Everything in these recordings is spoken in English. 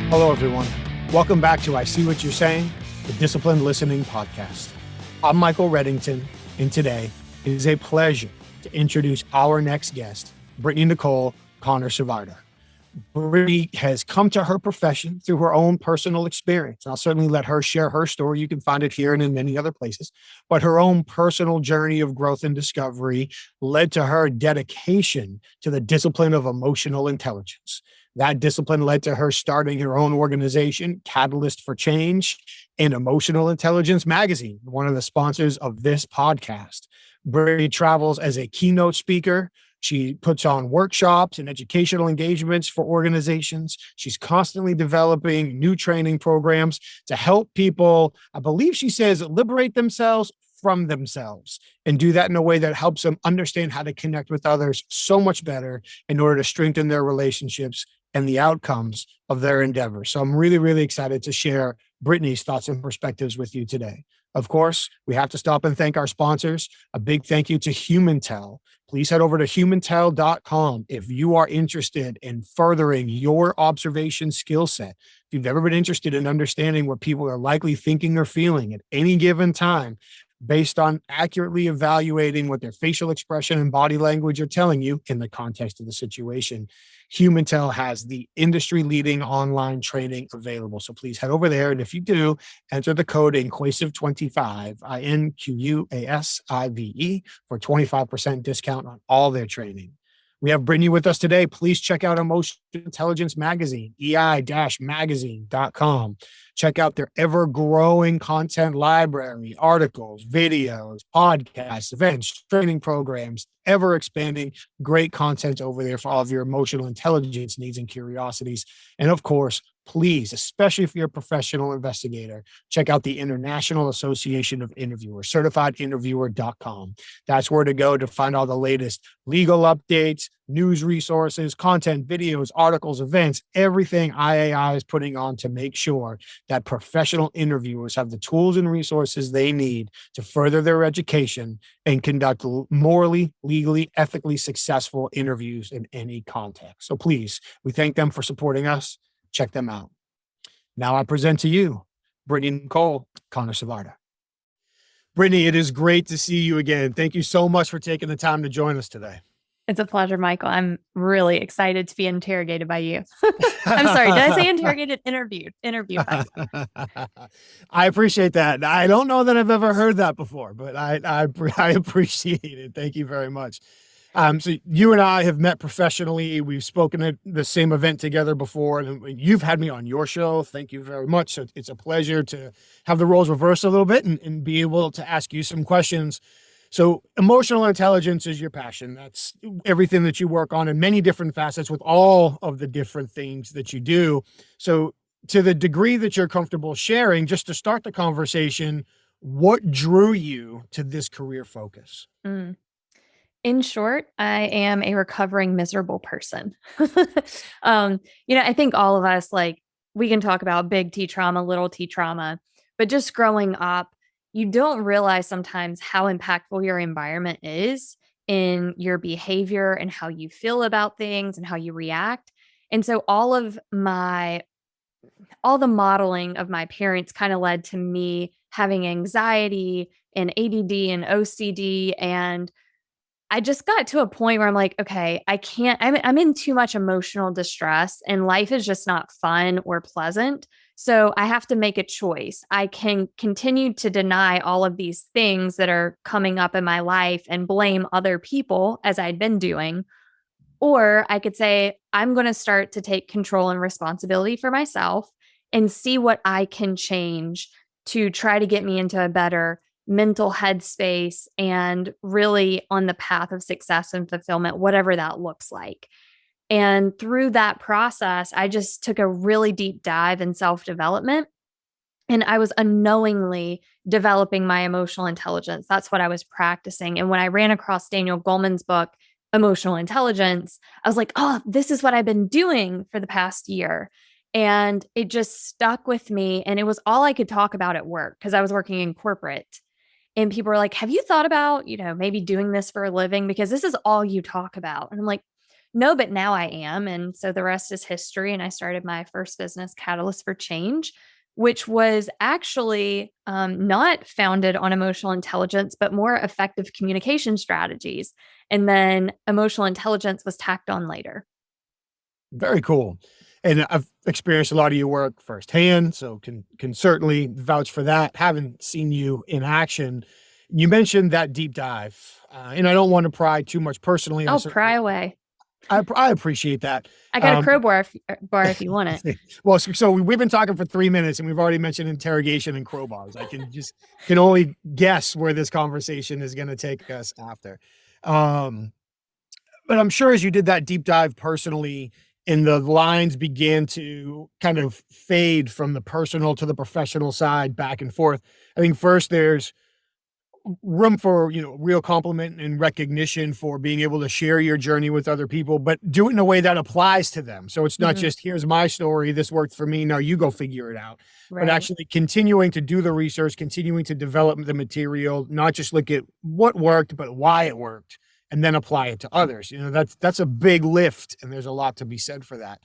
Hello, everyone. Welcome back to I See What You're Saying, the Disciplined Listening Podcast. I'm Michael Reddington, and today it is a pleasure to introduce our next guest, Brittney-Nichole Connor-Savarda. Brittney has come to her profession through her own personal experience. I'll certainly let her share her story. You can find it here and in many other places. But her own personal journey of growth and discovery led to her dedication to the discipline of emotional intelligence. That discipline led to her starting her own organization, Catalyst for Change, and Emotional Intelligence Magazine, one of the sponsors of this podcast. Brittney travels as a keynote speaker. She puts on workshops and educational engagements for organizations. She's constantly developing new training programs to help people, I believe she says, liberate themselves from themselves and do that in a way that helps them understand how to connect with others so much better in order to strengthen their relationships and the outcomes of their endeavors. So I'm really, really excited to share Brittney's thoughts and perspectives with you today. Of course, we have to stop and thank our sponsors. A big thank you to HumanTel. Please head over to humantel.com if you are interested in furthering your observation skill set. If you've ever been interested in understanding what people are likely thinking or feeling at any given time, based on accurately evaluating what their facial expression and body language are telling you in the context of the situation, HumanTel has the industry-leading online training available. So please head over there. And if you do, enter the code INQUASIVE25, INQUASIVE, for 25% discount on all their training. We have Brittney with us today. Please check out Emotional Intelligence Magazine, ei-magazine.com. Check out their ever-growing content library, articles, videos, podcasts, events, training programs, ever-expanding great content over there for all of your emotional intelligence needs and curiosities. And of course, please, especially if you're a professional investigator, check out the International Association of Interviewers, certifiedinterviewer.com. That's where to go to find all the latest legal updates, news resources, content, videos, articles, events, everything IAI is putting on to make sure that professional interviewers have the tools and resources they need to further their education and conduct morally, legally, ethically successful interviews in any context. So please, we thank them for supporting us. Check them out. Now I present to you, Brittney-Nichole Connor-Savarda. Brittney, it is great to see you again. Thank you so much for taking the time to join us today. It's a pleasure, Michael. I'm really excited to be interrogated by you. I'm sorry, did I say interrogated? Interviewed by you. I appreciate that. I don't know that I've ever heard that before, but I appreciate it. Thank you very much. So you and I have met professionally. We've spoken at the same event together before, and you've had me on your show. Thank you very much. So it's a pleasure to have the roles reversed a little bit and be able to ask you some questions. So emotional intelligence is your passion. That's everything that you work on in many different facets with all of the different things that you do. So to the degree that you're comfortable sharing, just to start the conversation, what drew you to this career focus? In short, I am a recovering miserable person. I think all of us, we can talk about big T trauma, little T trauma, but just growing up, you don't realize sometimes how impactful your environment is in your behavior and how you feel about things and how you react. And so all the modeling of my parents kind of led to me having anxiety and ADD and OCD. And I just got to a point where I'm like, okay, I'm in too much emotional distress and life is just not fun or pleasant. So I have to make a choice. I can continue to deny all of these things that are coming up in my life and blame other people as I'd been doing. Or I could say, I'm going to start to take control and responsibility for myself and see what I can change to try to get me into a better mental headspace and really on the path of success and fulfillment, whatever that looks like. And through that process, I just took a really deep dive in self-development. And I was unknowingly developing my emotional intelligence. That's what I was practicing. And when I ran across Daniel Goleman's book, Emotional Intelligence, I was like, oh, this is what I've been doing for the past year. And it just stuck with me. And it was all I could talk about at work because I was working in corporate. And people were like, have you thought about, maybe doing this for a living? Because this is all you talk about. And I'm like, No, but now I am. And so the rest is history. And I started my first business, Catalyst for Change, which was actually not founded on emotional intelligence, but more effective communication strategies. And then emotional intelligence was tacked on later. Very cool. And I've experienced a lot of your work firsthand, so can certainly vouch for that. Haven't seen you in action. You mentioned that deep dive, and I don't want to pry too much personally. Oh, pry away. I appreciate that. I got a crowbar if you want it. Well, so we've been talking for 3 minutes, and we've already mentioned interrogation and crowbars. I can only guess where this conversation is going to take us after. But I'm sure as you did that deep dive personally, and the lines began to kind of fade from the personal to the professional side back and forth. I think first there's room for, real compliment and recognition for being able to share your journey with other people, but do it in a way that applies to them. So it's not just, here's my story, this worked for me, now you go figure it out. Right. But actually continuing to do the research, continuing to develop the material, not just look at what worked, but why it worked, and then apply it to others. That's a big lift, and there's a lot to be said for that.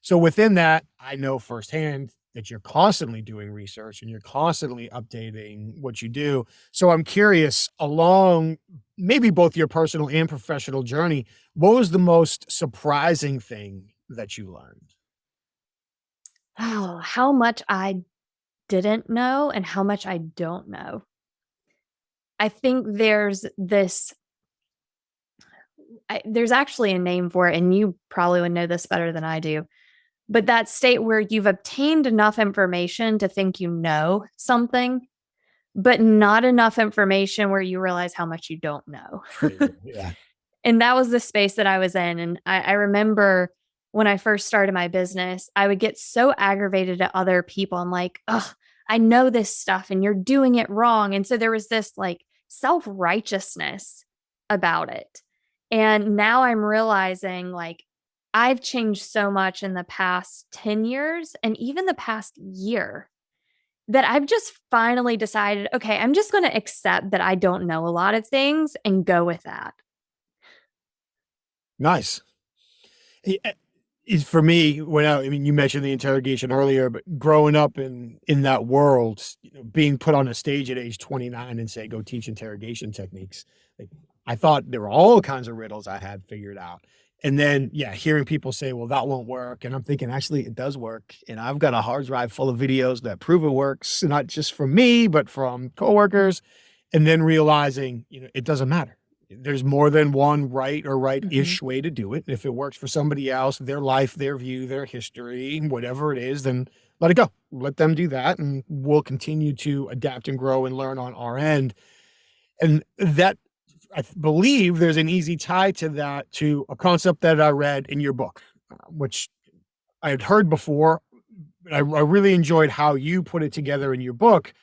So within that, I know firsthand that you're constantly doing research and you're constantly updating what you do. So I'm curious, along maybe both your personal and professional journey, what was the most surprising thing that you learned? Oh, how much I didn't know and how much I don't know. I think there's actually a name for it, and you probably would know this better than I do. But that state where you've obtained enough information to think you know something, but not enough information where you realize how much you don't know. Yeah. And that was the space that I was in. And I remember when I first started my business, I would get so aggravated at other people. I'm like, oh, I know this stuff and you're doing it wrong. And so there was this like self righteousness about it. And now I'm realizing like I've changed so much in the past 10 years and even the past year that I've just finally decided, okay, I'm just going to accept that I don't know a lot of things and go with that. Nice. Is for me, I mean, you mentioned the interrogation earlier, but growing up in that world, being put on a stage at age 29 and say, go teach interrogation techniques. Like, I thought there were all kinds of riddles I had figured out. And then, yeah, hearing people say, well, that won't work. And I'm thinking, actually, it does work. And I've got a hard drive full of videos that prove it works, not just from me, but from coworkers. And then realizing, it doesn't matter. There's more than one right or right-ish way to do it. If it works for somebody else, their life, their view, their history, whatever it is, then let it go. Let them do that, and we'll continue to adapt and grow and learn on our end. And that, I believe there's an easy tie to that, to a concept that I read in your book, which I had heard before. But I really enjoyed how you put it together in your book,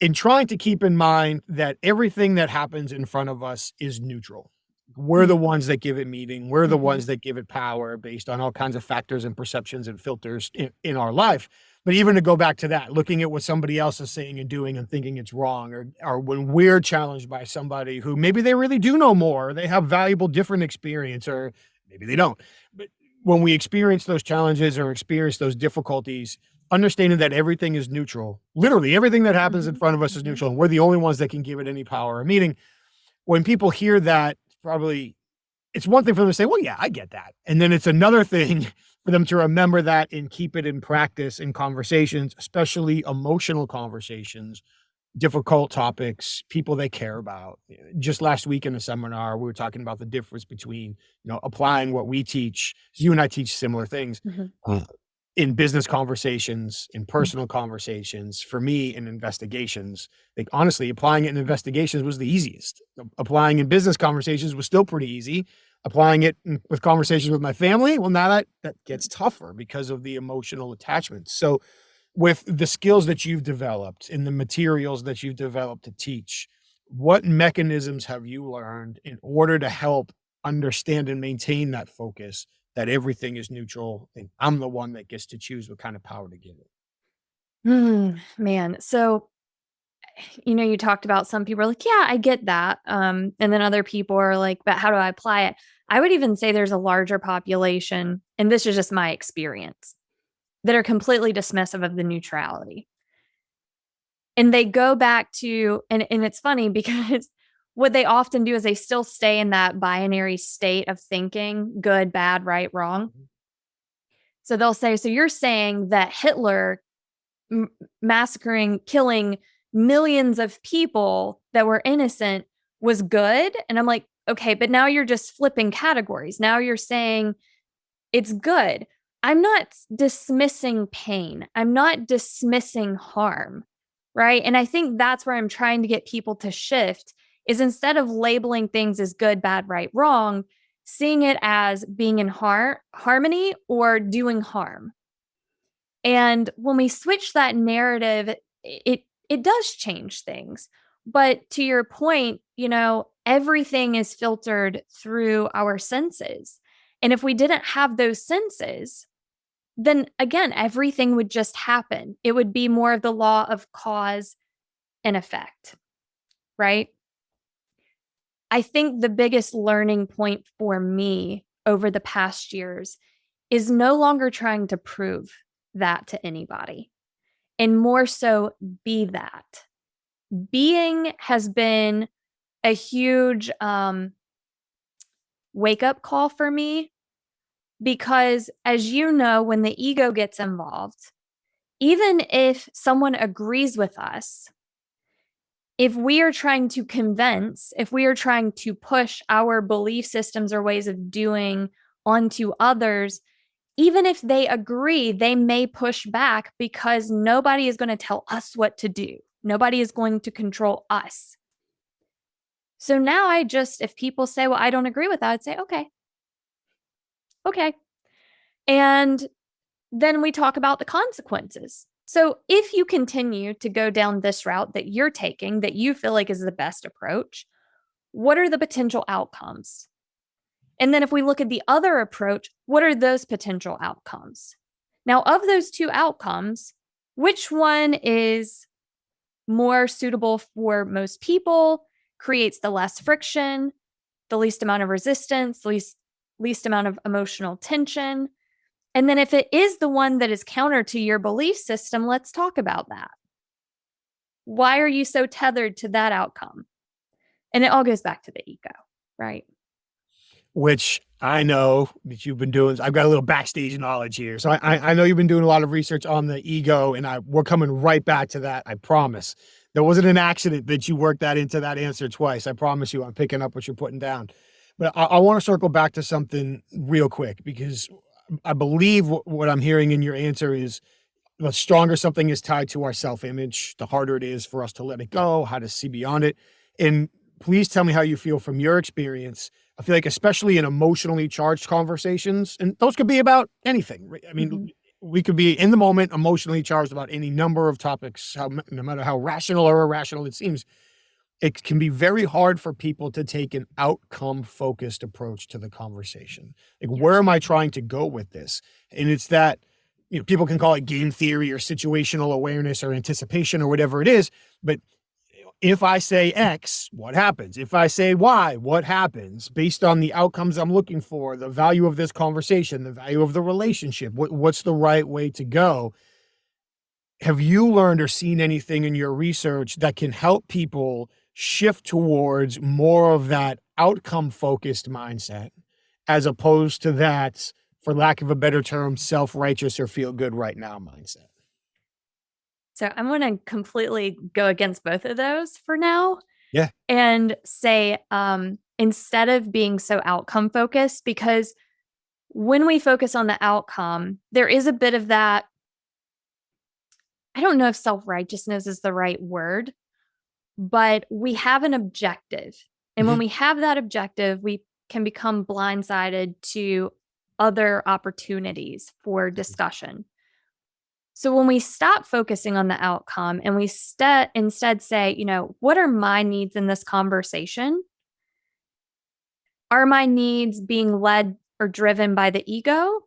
in trying to keep in mind that everything that happens in front of us is neutral. We're the ones that give it meaning. We're the ones that give it power based on all kinds of factors and perceptions and filters in our life. But even to go back to that, looking at what somebody else is saying and doing and thinking it's wrong, or when we're challenged by somebody who maybe they really do know more, or they have valuable different experience, or maybe they don't. But when we experience those challenges or experience those difficulties, understanding that everything is neutral, literally everything that happens in front of us is neutral, and we're the only ones that can give it any power or meaning. When people hear that, probably it's one thing for them to say, well, yeah, I get that. And then it's another thing for them to remember that and keep it in practice in conversations, especially emotional conversations, difficult topics, people they care about. Just last week in a seminar, we were talking about the difference between, applying what we teach. You and I teach similar things. In business conversations, in personal conversations, for me in investigations. Like, honestly, applying it in investigations was the easiest. Applying in business conversations was still pretty easy. Applying it with conversations with my family, well, now that gets tougher because of the emotional attachments. So with the skills that you've developed and the materials that you've developed to teach, what mechanisms have you learned in order to help understand and maintain that focus, that everything is neutral and I'm the one that gets to choose what kind of power to give it? Man. So, you talked about some people are like, yeah, I get that. And then other people are like, but how do I apply it? I would even say there's a larger population, and this is just my experience, that are completely dismissive of the neutrality. And they go back to, and it's funny because what they often do is they still stay in that binary state of thinking good, bad, right, wrong. So they'll say, so you're saying that Hitler massacring, killing millions of people that were innocent was good? And I'm like, okay, but now you're just flipping categories. Now you're saying it's good. I'm not dismissing pain. I'm not dismissing harm, right? And I think that's where I'm trying to get people to shift is instead of labeling things as good, bad, right, wrong, seeing it as being in harmony or doing harm. And when we switch that narrative, it does change things. But to your point, everything is filtered through our senses. And if we didn't have those senses, then again, everything would just happen. It would be more of the law of cause and effect, right? I think the biggest learning point for me over the past years is no longer trying to prove that to anybody and more so be that. Being has been a huge wake up call for me because, as you know, when the ego gets involved, even if someone agrees with us, if we are trying to convince, if we are trying to push our belief systems or ways of doing onto others, even if they agree, they may push back because nobody is going to tell us what to do. Nobody is going to control us. So now if people say, well, I don't agree with that, I'd say, okay. And then we talk about the consequences. So if you continue to go down this route that you're taking, that you feel like is the best approach, what are the potential outcomes? And then if we look at the other approach, what are those potential outcomes? Now, of those two outcomes, which one is more suitable for most people, creates the less friction, the least amount of resistance, the least amount of emotional tension? And then if it is the one that is counter to your belief system, let's talk about that. Why are you so tethered to that outcome? And it all goes back to the ego, right? Which I know that you've been doing. I've got a little backstage knowledge here. So I know you've been doing a lot of research on the ego, and we're coming right back to that. I promise. There wasn't an accident that you worked that into that answer twice. I promise you, I'm picking up what you're putting down. But I want to circle back to something real quick because I believe what I'm hearing in your answer is the stronger something is tied to our self-image, the harder it is for us to let it go, how to see beyond it. And please tell me how you feel from your experience. I feel like especially in emotionally charged conversations, and those could be about anything. Right? I mean, we could be in the moment emotionally charged about any number of topics, no matter how rational or irrational it seems. It can be very hard for people to take an outcome-focused approach to the conversation. Like, where am I trying to go with this? And it's that, people can call it game theory or situational awareness or anticipation or whatever it is. But if I say X, what happens? If I say Y, what happens? Based on the outcomes I'm looking for, the value of this conversation, the value of the relationship, what's the right way to go? Have you learned or seen anything in your research that can help people shift towards more of that outcome-focused mindset as opposed to that, for lack of a better term, self-righteous or feel-good right now mindset? So I'm going to completely go against both of those for now. Yeah. And say, instead of being so outcome focused, because when we focus on the outcome, there is a bit of that. I don't know if self-righteousness is the right word, but we have an objective. And when we have that objective, we can become blindsided to other opportunities for discussion. So when we stop focusing on the outcome and we instead say, what are my needs in this conversation? Are my needs being led or driven by the ego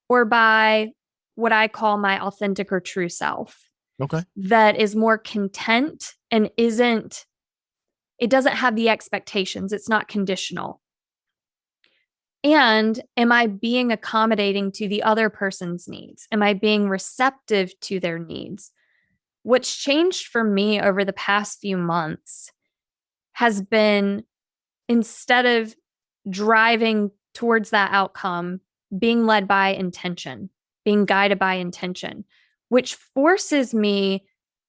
or by what I call my authentic or true self? Okay. That is more content and it doesn't have the expectations. It's not conditional. And am I being accommodating to the other person's needs? Am I being receptive to their needs? What's changed for me over the past few months has been, instead of driving towards that outcome, being led by intention, being guided by intention, which forces me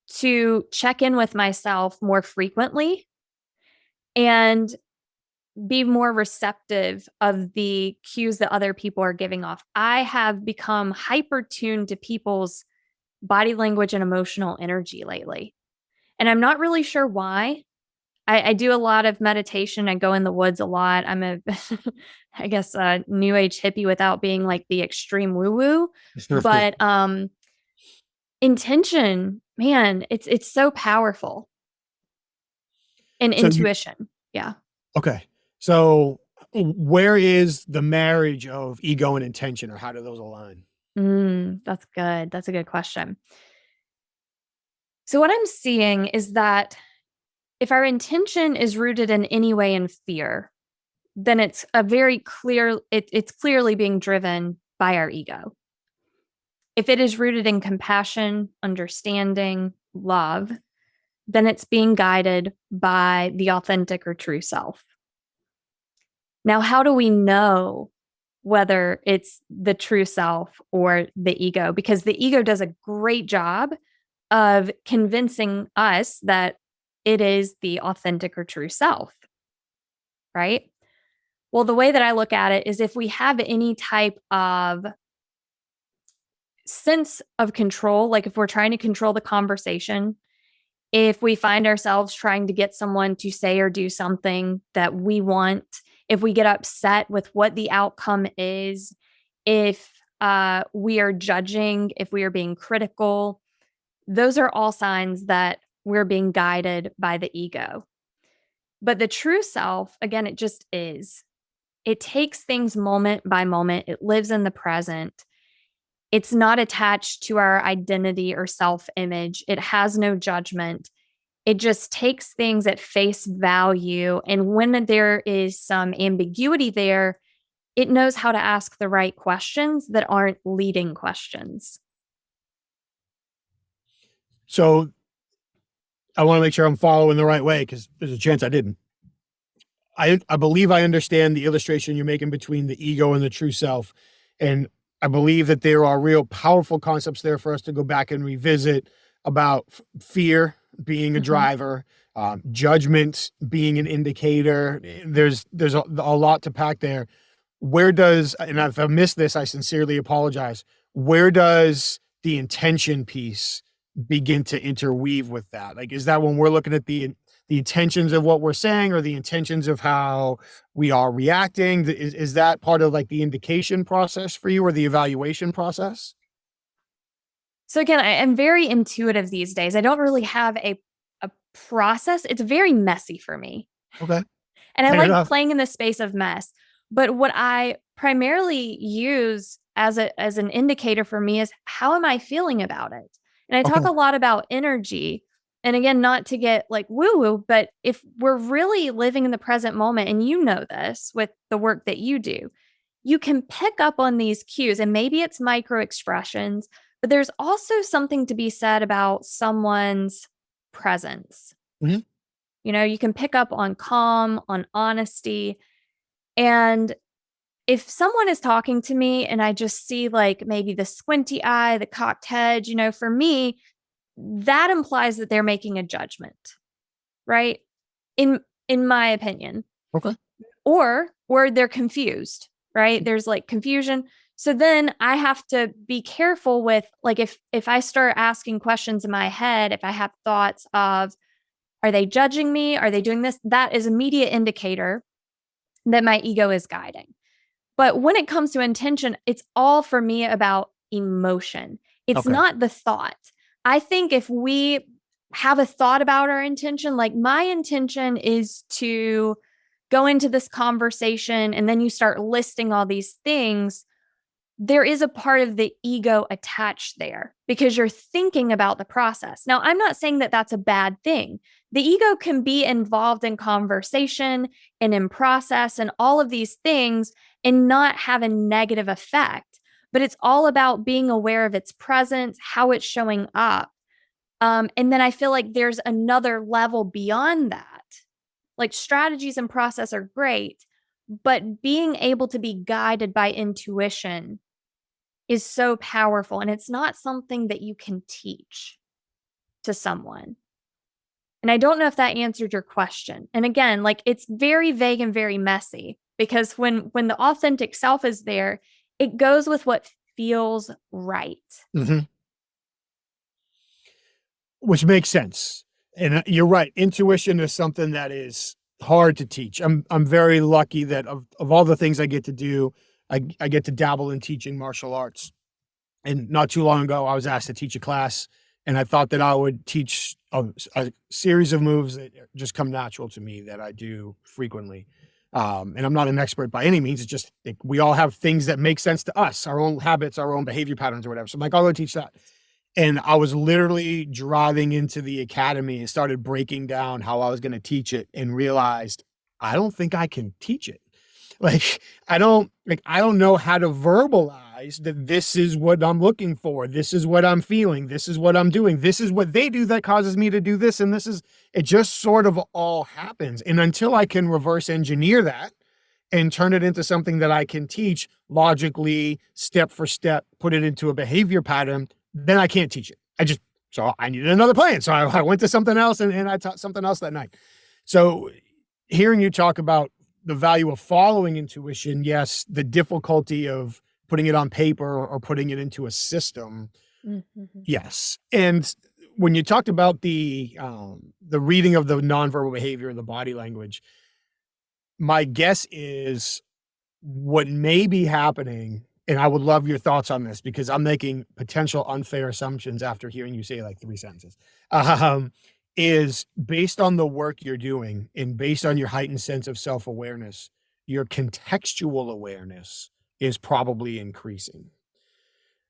to check in with myself more frequently and be more receptive of the cues that other people are giving off. I have become hyper tuned to people's body language and emotional energy lately. And I'm not really sure why. I do a lot of meditation. I go in the woods a lot. I'm a, I guess, a new age hippie without being like the extreme woo woo. But intention, man, it's so powerful. And So you, intuition. Yeah. okay. So where is the marriage of ego and intention, or how do those align? That's good. That's a good question. So, what I'm seeing is that if our intention is rooted in any way in fear, then it's a very clear, it's clearly being driven by our ego. If it is rooted in compassion, understanding, love, then it's being guided by the authentic or true self. Now, how do we know whether it's the true self or the ego? Because the ego does a great job of convincing us that it is the authentic or true self, right? Well, the way that I look at it is, if we have any type of sense of control, like if we're trying to control the conversation, if we find ourselves trying to get someone to say or do something that we want, if we get upset with what the outcome is, if we are judging, if we are being critical, those are all signs that we're being guided by the ego. But the true self, again, it just is. It takes things moment by moment. It lives in the present. It's not attached to our identity or self image. It has no judgment. It just takes things at face value. And when there is some ambiguity there, it knows how to ask the right questions that aren't leading questions. So I want to make sure I'm following the right way, because there's a chance I didn't. I believe I understand the illustration you're making between the ego and the true self. And I believe that there are real powerful concepts there for us to go back and revisit about fear being a driver, judgment being an indicator. There's a lot to pack there. Where does, and if I missed this, I sincerely apologize. Where does the intention piece begin to interweave with that? Like, is that when we're looking at the intentions of what we're saying, or the intentions of how we are reacting? Is that part of like the indication process for you, or the evaluation process? So again, I am very intuitive these days. I don't really have a process. It's very messy for me. Okay. And I Fair like enough. playing in the space of mess. But what I primarily use as an indicator for me is, how am I feeling about it? And I talk Okay. a lot about energy. And again, not to get like woo woo, but if we're really living in the present moment, and you know this with the work that you do, you can pick up on these cues, and maybe it's micro expressions, but there's also something to be said about someone's presence. Mhm. You know, you can pick up on calm, on honesty. And if someone is talking to me and I just see like maybe the squinty eye, the cocked head, for me, that implies that they're making a judgment, right? In my opinion. Okay. Or they're confused, right? There's like confusion. So then I have to be careful with, like, if I start asking questions in my head, if I have thoughts of, are they judging me? Are they doing this? That is immediate indicator that my ego is guiding. But when it comes to intention, it's all for me about emotion. It's Okay. not the thought. I think if we have a thought about our intention, like my intention is to go into this conversation, and then you start listing all these things, there is a part of the ego attached there because you're thinking about the process. Now, I'm not saying that that's a bad thing. the ego can be involved in conversation and in process and all of these things and not have a negative effect. But it's all about being aware of its presence, how it's showing up. And then I feel like there's another level beyond that. Like strategies and process are great, but being able to be guided by intuition is so powerful. And it's not something that you can teach to someone. And I don't know if that answered your question. And again, like it's very vague and very messy because when the authentic self is there, it goes with what feels right. Mm-hmm. Which makes sense. And you're right. Intuition is something that is hard to teach. I'm very lucky that of all the things I get to do, I get to dabble in teaching martial arts. And not too long ago, I was asked to teach a class, and I thought that I would teach a series of moves that just come natural to me that I do frequently. And I'm not an expert by any means. It's just like, we all have things that make sense to us, our own habits, our own behavior patterns, or whatever. So I'm like, I'll go teach that. And I was literally driving into the academy and started breaking down how I was going to teach it and realized I don't think I can teach it. Like, I don't know how to verbalize that this is what I'm looking for. This is what I'm feeling. This is what I'm doing. This is what they do that causes me to do this. And it just sort of all happens. And until I can reverse engineer that and turn it into something that I can teach logically, step for step, put it into a behavior pattern, then I can't teach it. So I needed another plan. So I went to something else and I taught something else that night. So hearing you talk about the value of following intuition, yes, the difficulty of putting it on paper or putting it into a system. Mm-hmm. Yes. And when you talked about the reading of the nonverbal behavior and the body language, my guess is what may be happening, and I would love your thoughts on this because I'm making potential unfair assumptions after hearing you say like 3 sentences, is based on the work you're doing and based on your heightened sense of self-awareness, your contextual awareness is probably increasing.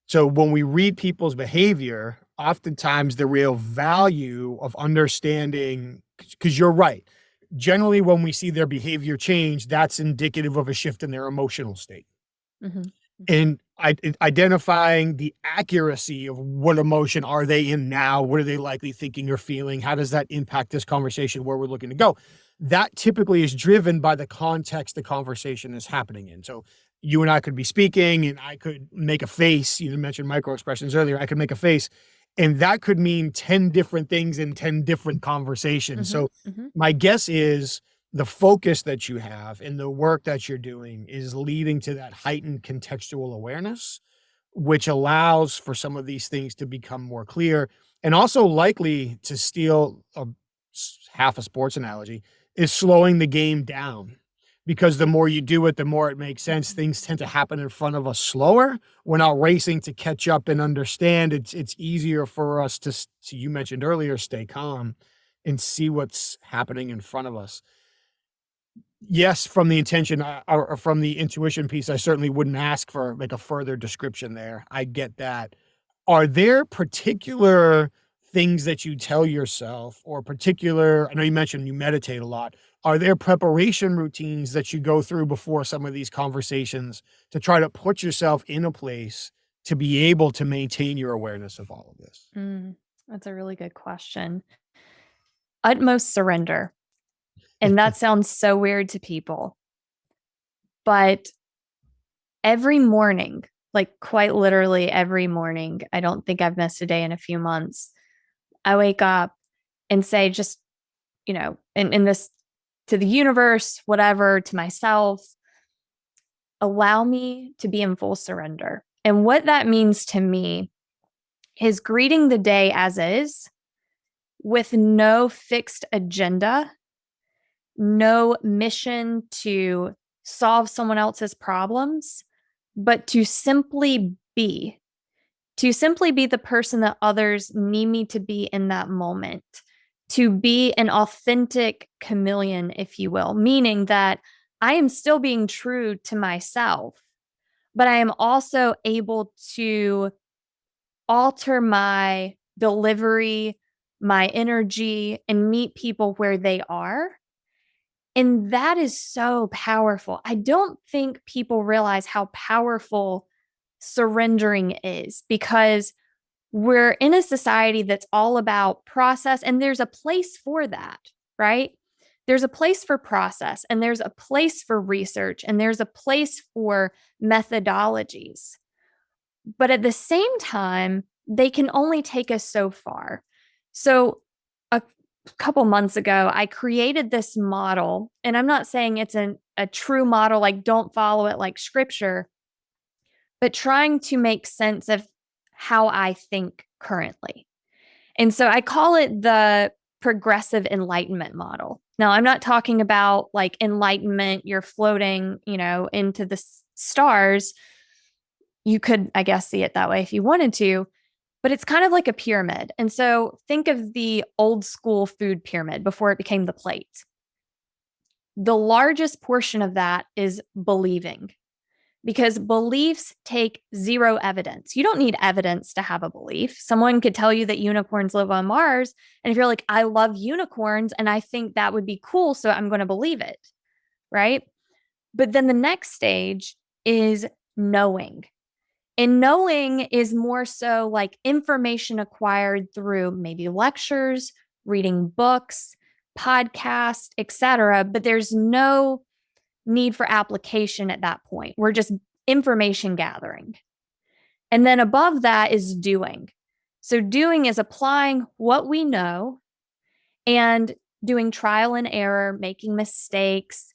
So when we read people's behavior, oftentimes the real value of understanding, because you're right, generally when we see their behavior change, that's indicative of a shift in their emotional state. Mm-hmm. And identifying the accuracy of what emotion are they in now? What are they likely thinking or feeling? How does that impact this conversation where we're looking to go? That typically is driven by the context the conversation is happening in. So you and I could be speaking and I could make a face. You mentioned micro expressions earlier. I could make a face and that could mean 10 different things in 10 different conversations. Mm-hmm. So my guess is the focus that you have and the work that you're doing is leading to that heightened contextual awareness, which allows for some of these things to become more clear and also likely to steal half a sports analogy is slowing the game down. Because the more you do it, the more it makes sense. Things tend to happen in front of us slower. We're not racing to catch up and understand. It's easier for us to, you mentioned earlier, stay calm and see what's happening in front of us. Yes, from the intention or from the intuition piece, I certainly wouldn't ask for like a further description there. I get that. Are there particular things that you tell yourself or I know you mentioned you meditate a lot. Are there preparation routines that you go through before some of these conversations to try to put yourself in a place to be able to maintain your awareness of all of this? That's a really good question. Utmost surrender. And that sounds so weird to people. But every morning, like quite literally every morning, I don't think I've missed a day in a few months. I wake up and say, just, in this to the universe, whatever, to myself, allow me to be in full surrender. And what that means to me is greeting the day as is with no fixed agenda, no mission to solve someone else's problems, but to simply be the person that others need me to be in that moment, to be an authentic chameleon, if you will, meaning that I am still being true to myself, but I am also able to alter my delivery, my energy, and meet people where they are. And that is so powerful. I don't think people realize how powerful surrendering is, because we're in a society that's all about process, and there's a place for that, right? There's a place for process, and there's a place for research, and there's a place for methodologies. But at the same time, they can only take us so far. So a couple months ago, I created this model, and I'm not saying it's a true model, like don't follow it like scripture, but trying to make sense of how I think currently. And so I call it the progressive enlightenment model. Now, I'm not talking about like enlightenment, you're floating, into the stars. You could, I guess, see it that way if you wanted to, but it's kind of like a pyramid. And so think of the old school food pyramid before it became the plate. The largest portion of that is believing, because beliefs take zero evidence. You don't need evidence to have a belief. Someone could tell you that unicorns live on Mars. And if you're like, I love unicorns and I think that would be cool, so I'm going to believe it, right? But then the next stage is knowing. And knowing is more so like information acquired through maybe lectures, reading books, podcasts, etc. But there's no need for application at that point. We're just information gathering. And then above that is doing. So doing is applying what we know and doing trial and error, making mistakes,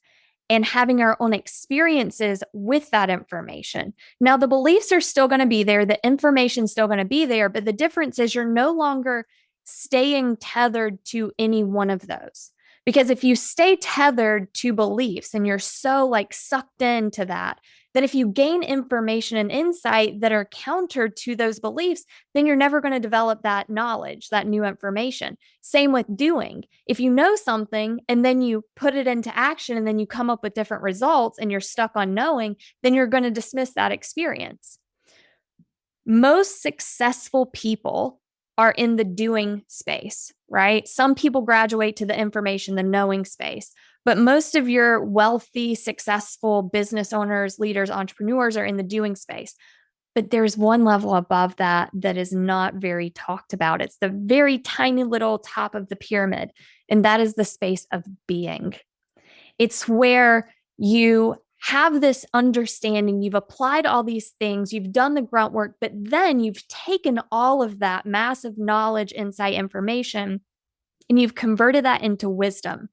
and having our own experiences with that information. Now, the beliefs are still going to be there, the information's still going to be there, but the difference is you're no longer staying tethered to any one of those. Because if you stay tethered to beliefs and you're so like sucked into that, then if you gain information and insight that are counter to those beliefs, then you're never going to develop that knowledge, that new information. Same with doing. If you know something and then you put it into action and then you come up with different results and you're stuck on knowing, then you're going to dismiss that experience. Most successful people are in the doing space, right? Some people graduate to the information, the knowing space, but most of your wealthy, successful business owners, leaders, entrepreneurs are in the doing space. But there's one level above that that is not very talked about. It's the very tiny little top of the pyramid, and that is the space of being. It's where you have this understanding, you've applied all these things, you've done the grunt work, but then you've taken all of that massive knowledge, insight, information, and you've converted that into wisdom.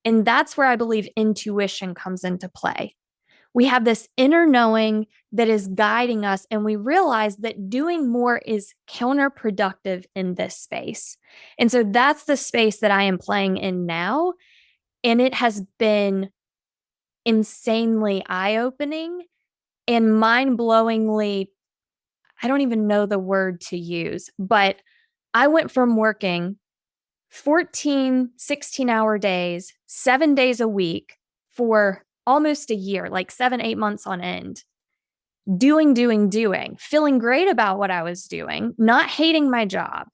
And that's where I believe intuition comes into play. We have this inner knowing that is guiding us, and we realize that doing more is counterproductive in this space. And so that's the space that I am playing in now. And it has been insanely eye-opening and mind-blowingly, I don't even know the word to use, but I went from working 14, 16-hour days, 7 days a week for almost a year, like 7, 8 months on end, doing, feeling great about what I was doing, not hating my job.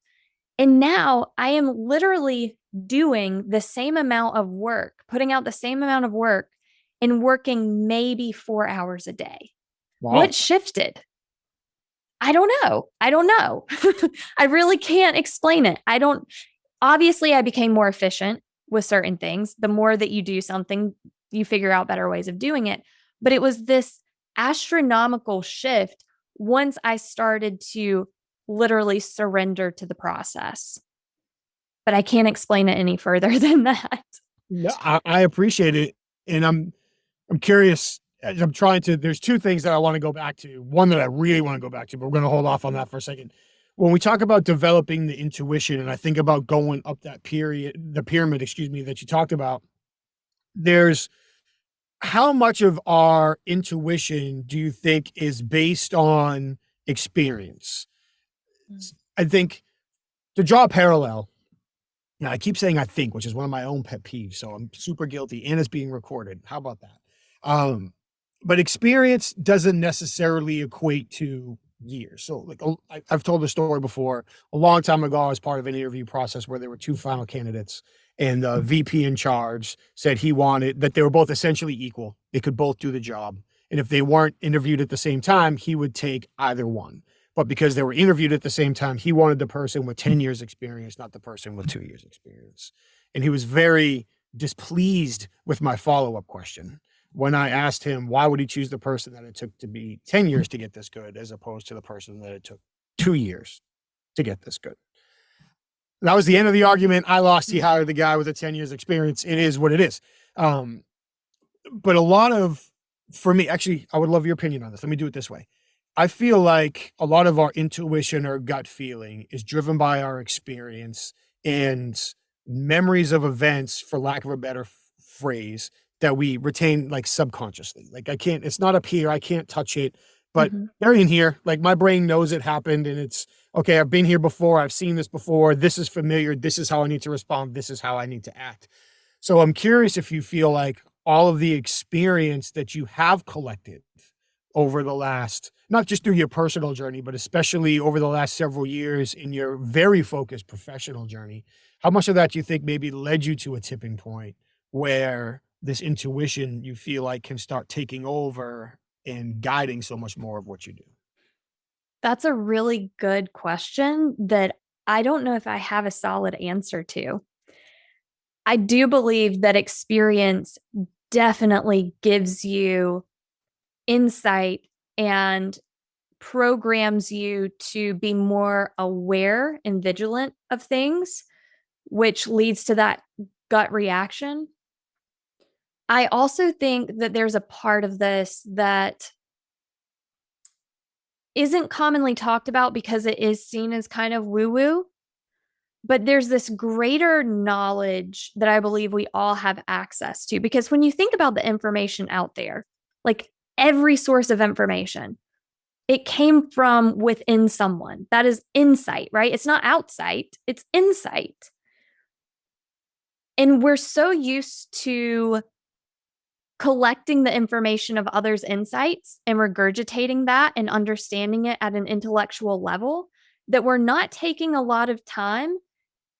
And now I am literally doing the same amount of work, putting out the same amount of work, and working maybe 4 hours a day. Wow. What shifted? I don't know. I really can't explain it. Obviously, I became more efficient with certain things. The more that you do something, you figure out better ways of doing it. But it was this astronomical shift once I started to literally surrender to the process. But I can't explain it any further than that. No, I appreciate it. And I'm curious, as I'm trying to, there's two things that I want to go back to. One that I really want to go back to, but we're going to hold off on that for a second. When we talk about developing the intuition, and I think about going up the pyramid, that you talked about, there's how much of our intuition do you think is based on experience? I think, to draw a parallel, now I keep saying I think, which is one of my own pet peeves, so I'm super guilty, and it's being recorded. How about that? But experience doesn't necessarily equate to years. So like I've told the story before. A long time ago, I was part of an interview process where there were two final candidates, and the VP in charge said he wanted that they were both essentially equal. They could both do the job. And if they weren't interviewed at the same time, he would take either one. But because they were interviewed at the same time, he wanted the person with 10 years experience, not the person with 2 years experience. And he was very displeased with my follow-up question when I asked him why would he choose the person that it took to be 10 years to get this good as opposed to the person that it took 2 years to get this good. That was the end of the argument. I lost. He hired the guy with the 10 years experience. It is what it is. But a lot of, for me, actually, I would love your opinion on this. Let me do it this way. I feel like a lot of our intuition or gut feeling is driven by our experience and memories of events, for lack of a better phrase, that we retain like subconsciously. Like it's not up here. I can't touch it, but they're in here. Like my brain knows it happened and it's okay. I've been here before. I've seen this before. This is familiar. This is how I need to respond. This is how I need to act. So I'm curious if you feel like all of the experience that you have collected over the last, not just through your personal journey, but especially over the last several years in your very focused professional journey, how much of that do you think maybe led you to a tipping point where this intuition you feel like can start taking over and guiding so much more of what you do? That's a really good question that I don't know if I have a solid answer to. I do believe that experience definitely gives you insight and programs you to be more aware and vigilant of things, which leads to that gut reaction. I also think that there's a part of this that isn't commonly talked about because it is seen as kind of woo-woo, but there's this greater knowledge that I believe we all have access to. Because when you think about the information out there, like every source of information, it came from within someone. That is insight, right? It's not outsight, it's insight. And we're so used to collecting the information of others' insights and regurgitating that and understanding it at an intellectual level that we're not taking a lot of time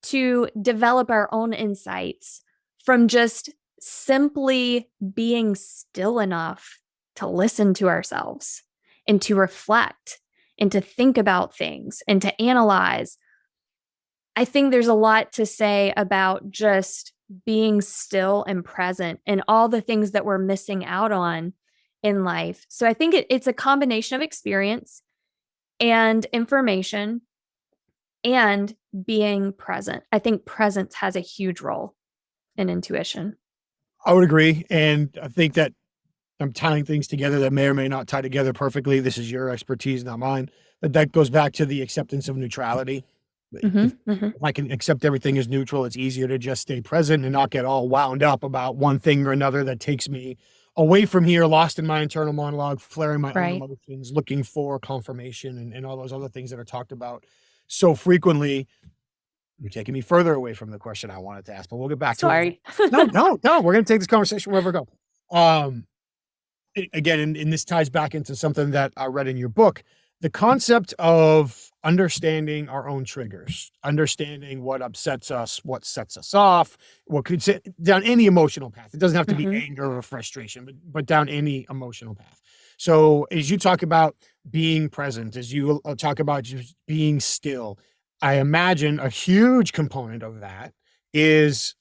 to develop our own insights from just simply being still enough to listen to ourselves and to reflect and to think about things and to analyze. I think there's a lot to say about just being still and present and all the things that we're missing out on in life. So I think it's a combination of experience and information and being present. I think presence has a huge role in intuition. I would agree. And I think that I'm tying things together that may or may not tie together perfectly. This is your expertise, not mine. But that goes back to the acceptance of neutrality. If I can accept everything as neutral, it's easier to just stay present and not get all wound up about one thing or another that takes me away from here, lost in my internal monologue, flaring my own emotions, looking for confirmation and all those other things that are talked about so frequently. You're taking me further away from the question I wanted to ask, but we'll get back to it. No. We're going to take this conversation wherever we go. Again, and this ties back into something that I read in your book, the concept of understanding our own triggers, understanding what upsets us, what sets us off, what could sit down any emotional path. It doesn't have to be anger or frustration, but down any emotional path. So as you talk about being present, as you talk about just being still, I imagine a huge component of that is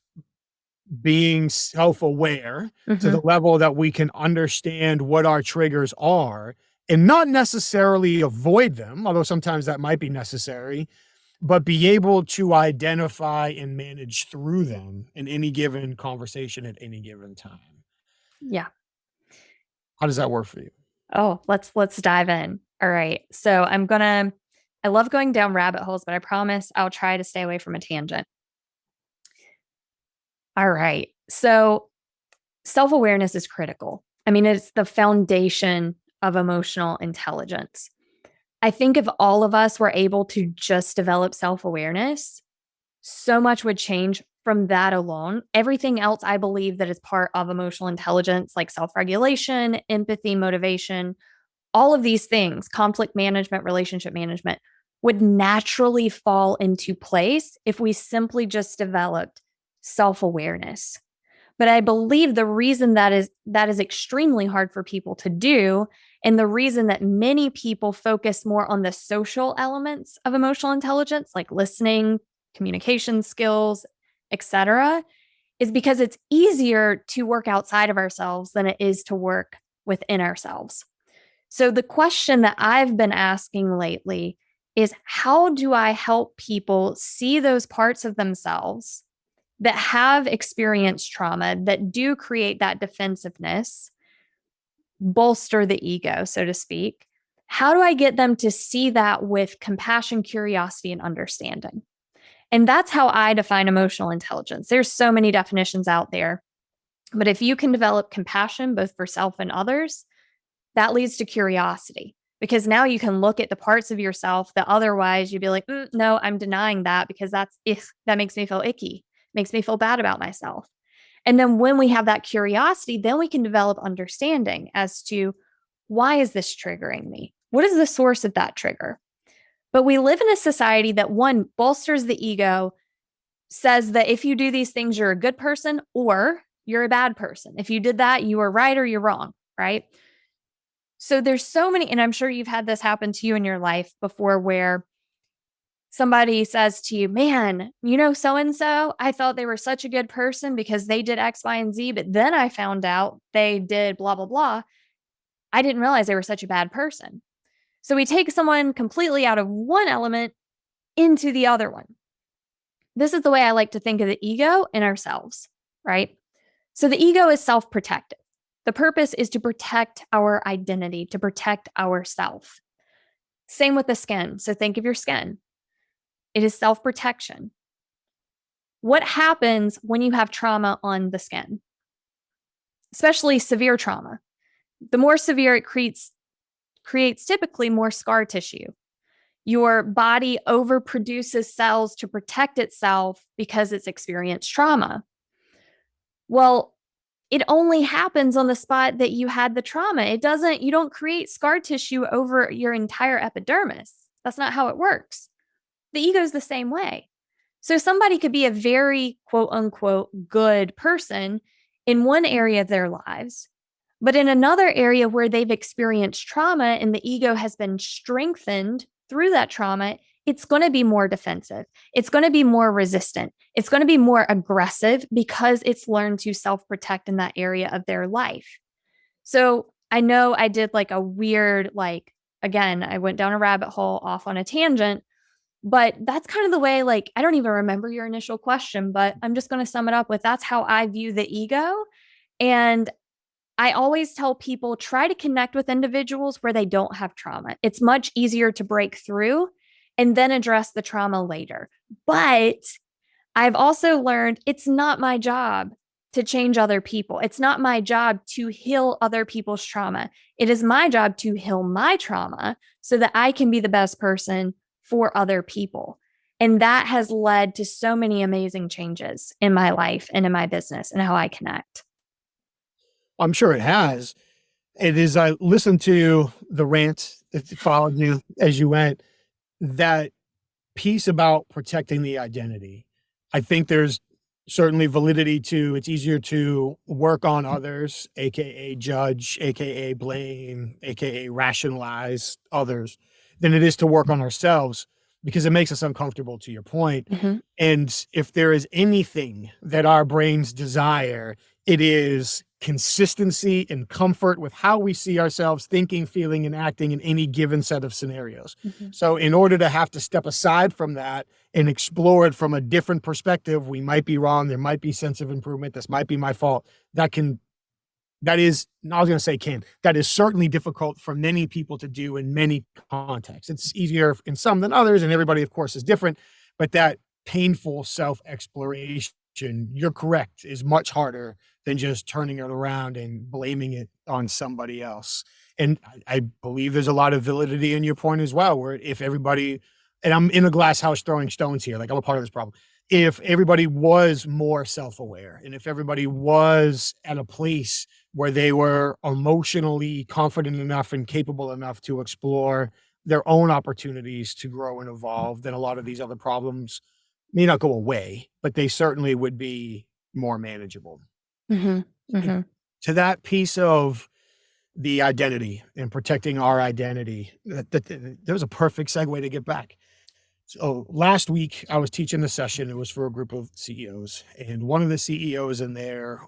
being self-aware to the level that we can understand what our triggers are and not necessarily avoid them, although sometimes that might be necessary, but be able to identify and manage through them in any given conversation at any given time. Yeah. How does that work for you? Oh, let's dive in. All right. So I love going down rabbit holes, but I promise I'll try to stay away from a tangent. All right. So self-awareness is critical. I mean, it's the foundation of emotional intelligence. I think if all of us were able to just develop self-awareness, so much would change from that alone. Everything else I believe that is part of emotional intelligence, like self-regulation, empathy, motivation, all of these things, conflict management, relationship management, would naturally fall into place if we simply just developed self-awareness. But I believe the reason that is extremely hard for people to do, and the reason that many people focus more on the social elements of emotional intelligence, like listening, communication skills, etc., is because it's easier to work outside of ourselves than it is to work within ourselves. So the question that I've been asking lately is, how do I help people see those parts of themselves that have experienced trauma, that do create that defensiveness, bolster the ego, so to speak? How do I get them to see that with compassion, curiosity, and understanding? And that's how I define emotional intelligence. There's so many definitions out there. But if you can develop compassion, both for self and others, that leads to curiosity, because now you can look at the parts of yourself that otherwise you'd be like, no, I'm denying that because that makes me feel icky, makes me feel bad about myself. And then when we have that curiosity, then we can develop understanding as to, why is this triggering me? What is the source of that trigger? But we live in a society that, one, bolsters the ego, says that if you do these things, you're a good person or you're a bad person. If you did that, you are right or you're wrong, right? So there's so many, and I'm sure you've had this happen to you in your life before, where somebody says to you, man, you know, so-and-so, I thought they were such a good person because they did X, Y, and Z, but then I found out they did blah, blah, blah. I didn't realize they were such a bad person. So we take someone completely out of one element into the other one. This is the way I like to think of the ego and ourselves, right? So the ego is self-protective. The purpose is to protect our identity, to protect ourself. Same with the skin. So think of your skin. It is self-protection. What happens when you have trauma on the skin? Especially severe trauma. The more severe it creates typically more scar tissue. Your body overproduces cells to protect itself because it's experienced trauma. Well, it only happens on the spot that you had the trauma. You don't create scar tissue over your entire epidermis. That's not how it works. The ego is the same way. So somebody could be a very quote unquote good person in one area of their lives, but in another area where they've experienced trauma and the ego has been strengthened through that trauma, it's going to be more defensive. It's going to be more resistant. It's going to be more aggressive because it's learned to self-protect in that area of their life. So I know I did like a weird, again, I went down a rabbit hole off on a tangent, but that's kind of the way, I don't even remember your initial question, but I'm just going to sum it up with, that's how I view the ego. And I always tell people, try to connect with individuals where they don't have trauma. It's much easier to break through and then address the trauma later. But I've also learned it's not my job to change other people. It's not my job to heal other people's trauma. It is my job to heal my trauma so that I can be the best person for other people. And that has led to so many amazing changes in my life and in my business and how I connect. I'm sure it has. It is, I listened to the rant that followed you as you went, that piece about protecting the identity. I think there's certainly validity to, it's easier to work on others, AKA judge, AKA blame, AKA rationalize others, than it is to work on ourselves, because it makes us uncomfortable, to your point. Mm-hmm. And if there is anything that our brains desire, it is consistency and comfort with how we see ourselves thinking, feeling, and acting in any given set of scenarios. Mm-hmm. So in order to have to step aside from that and explore it from a different perspective, we might be wrong. There might be sense of improvement. This might be my fault. That is certainly difficult for many people to do in many contexts. It's easier in some than others, and everybody, of course, is different. But that painful self-exploration, you're correct, is much harder than just turning it around and blaming it on somebody else. And I believe there's a lot of validity in your point as well, where if everybody, and I'm in a glass house throwing stones here, I'm a part of this problem. If everybody was more self-aware, and if everybody was at a place where they were emotionally confident enough and capable enough to explore their own opportunities to grow and evolve, then a lot of these other problems may not go away, but they certainly would be more manageable. Mhm. Mhm. To that piece of the identity and protecting our identity, that was a perfect segue to get back. So last week I was teaching a session. It was for a group of CEOs, and one of the CEOs in there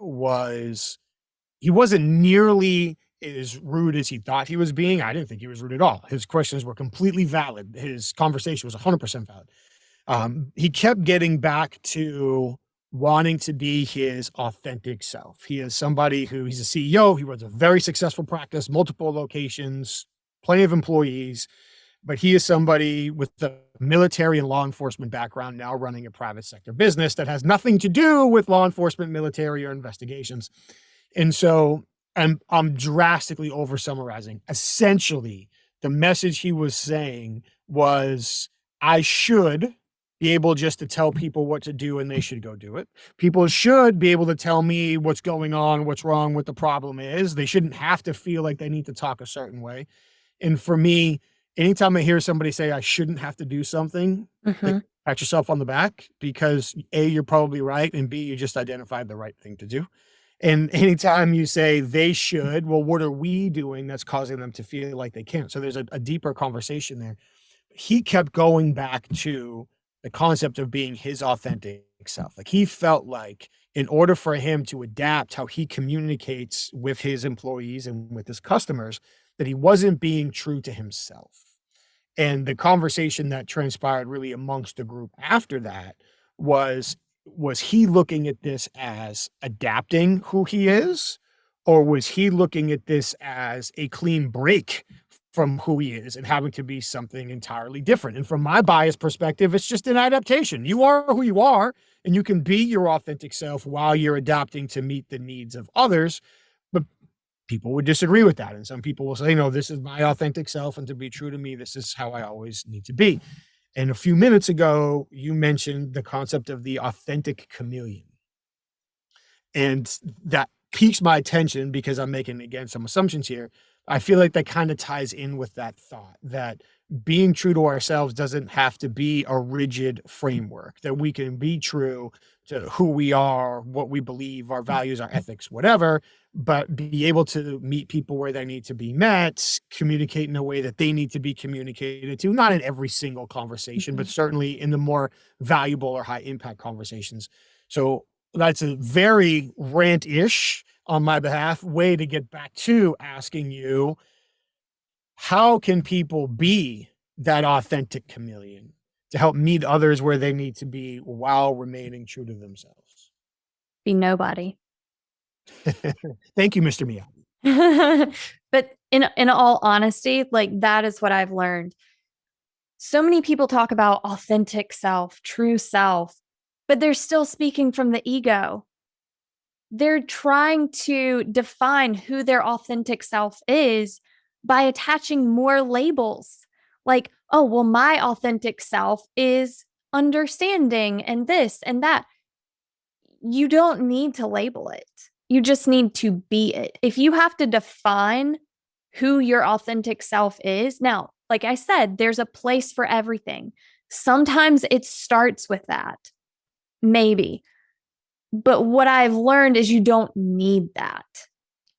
he wasn't nearly as rude as he thought he was being. I didn't think he was rude at all. His questions were completely valid. His conversation was 100% valid. He kept getting back to wanting to be his authentic self. He is somebody he's a CEO. He runs a very successful practice, multiple locations, plenty of employees, but he is somebody with the military and law enforcement background now running a private sector business that has nothing to do with law enforcement, military, or investigations. And so I'm drastically over summarizing. Essentially, the message he was saying was, I should be able just to tell people what to do and they should go do it. People should be able to tell me what's going on, what's wrong, what the problem is. They shouldn't have to feel like they need to talk a certain way. And for me, anytime I hear somebody say I shouldn't have to do something, like, Mhm. pat yourself on the back, because A, you're probably right, and B, you just identified the right thing to do. And anytime you say they should, well, what are we doing that's causing them to feel like they can't? So there's a deeper conversation there. He kept going back to the concept of being his authentic self. Like, he felt like in order for him to adapt how he communicates with his employees and with his customers, that he wasn't being true to himself. And the conversation that transpired really amongst the group after that was he looking at this as adapting who he is, or was he looking at this as a clean break from who he is and having to be something entirely different? And from my biased perspective, it's just an adaptation. You are who you are, and you can be your authentic self while you're adapting to meet the needs of others. But people would disagree with that. And some people will say, no, this is my authentic self. And to be true to me, this is how I always need to be. And a few minutes ago, you mentioned the concept of the authentic chameleon. And that piques my attention because I'm making, again, some assumptions here. I feel like that kind of ties in with that thought that being true to ourselves doesn't have to be a rigid framework, that we can be true to who we are, what we believe, our values, our ethics, whatever, but be able to meet people where they need to be met, communicate in a way that they need to be communicated to, not in every single conversation, but Mhm. certainly in the more valuable or high impact conversations. So that's a very rant-ish on my behalf way to get back to asking you, how can people be that authentic chameleon to help meet others where they need to be while remaining true to themselves? Be nobody. Thank you, Mr. Miyagi. But in all honesty, like, that is what I've learned. So many people talk about authentic self, true self, but they're still speaking from the ego. They're trying to define who their authentic self is by attaching more labels. Like, oh, well, my authentic self is understanding and this and that. You don't need to label it. You just need to be it. If you have to define who your authentic self is, now, like I said, there's a place for everything. Sometimes it starts with that, maybe. But what I've learned is you don't need that.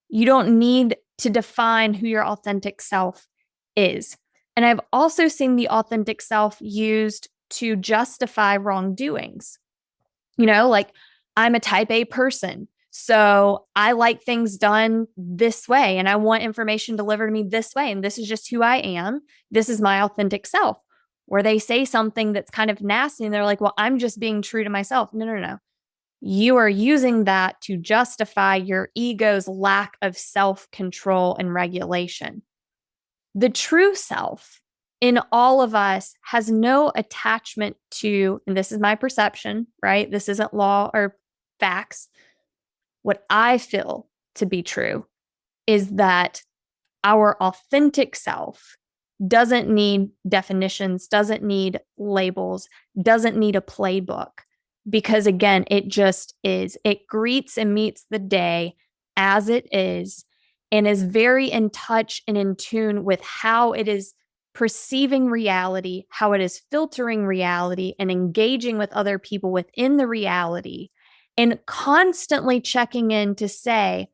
You don't need to define who your authentic self is. And I've also seen the authentic self used to justify wrongdoings. Like, I'm a type A person. So I like things done this way and I want information delivered to me this way. And this is just who I am. This is my authentic self. Where they say something that's kind of nasty and they're like, well, I'm just being true to myself. No, no, no. You are using that to justify your ego's lack of self control and regulation. The true self in all of us has no attachment to, and this is my perception, right? This isn't law or facts. What I feel to be true is that our authentic self doesn't need definitions, doesn't need labels, doesn't need a playbook. Because again, it just is. It greets and meets the day as it is and is very in touch and in tune with how it is perceiving reality, how it is filtering reality and engaging with other people within the reality, and constantly checking in to say,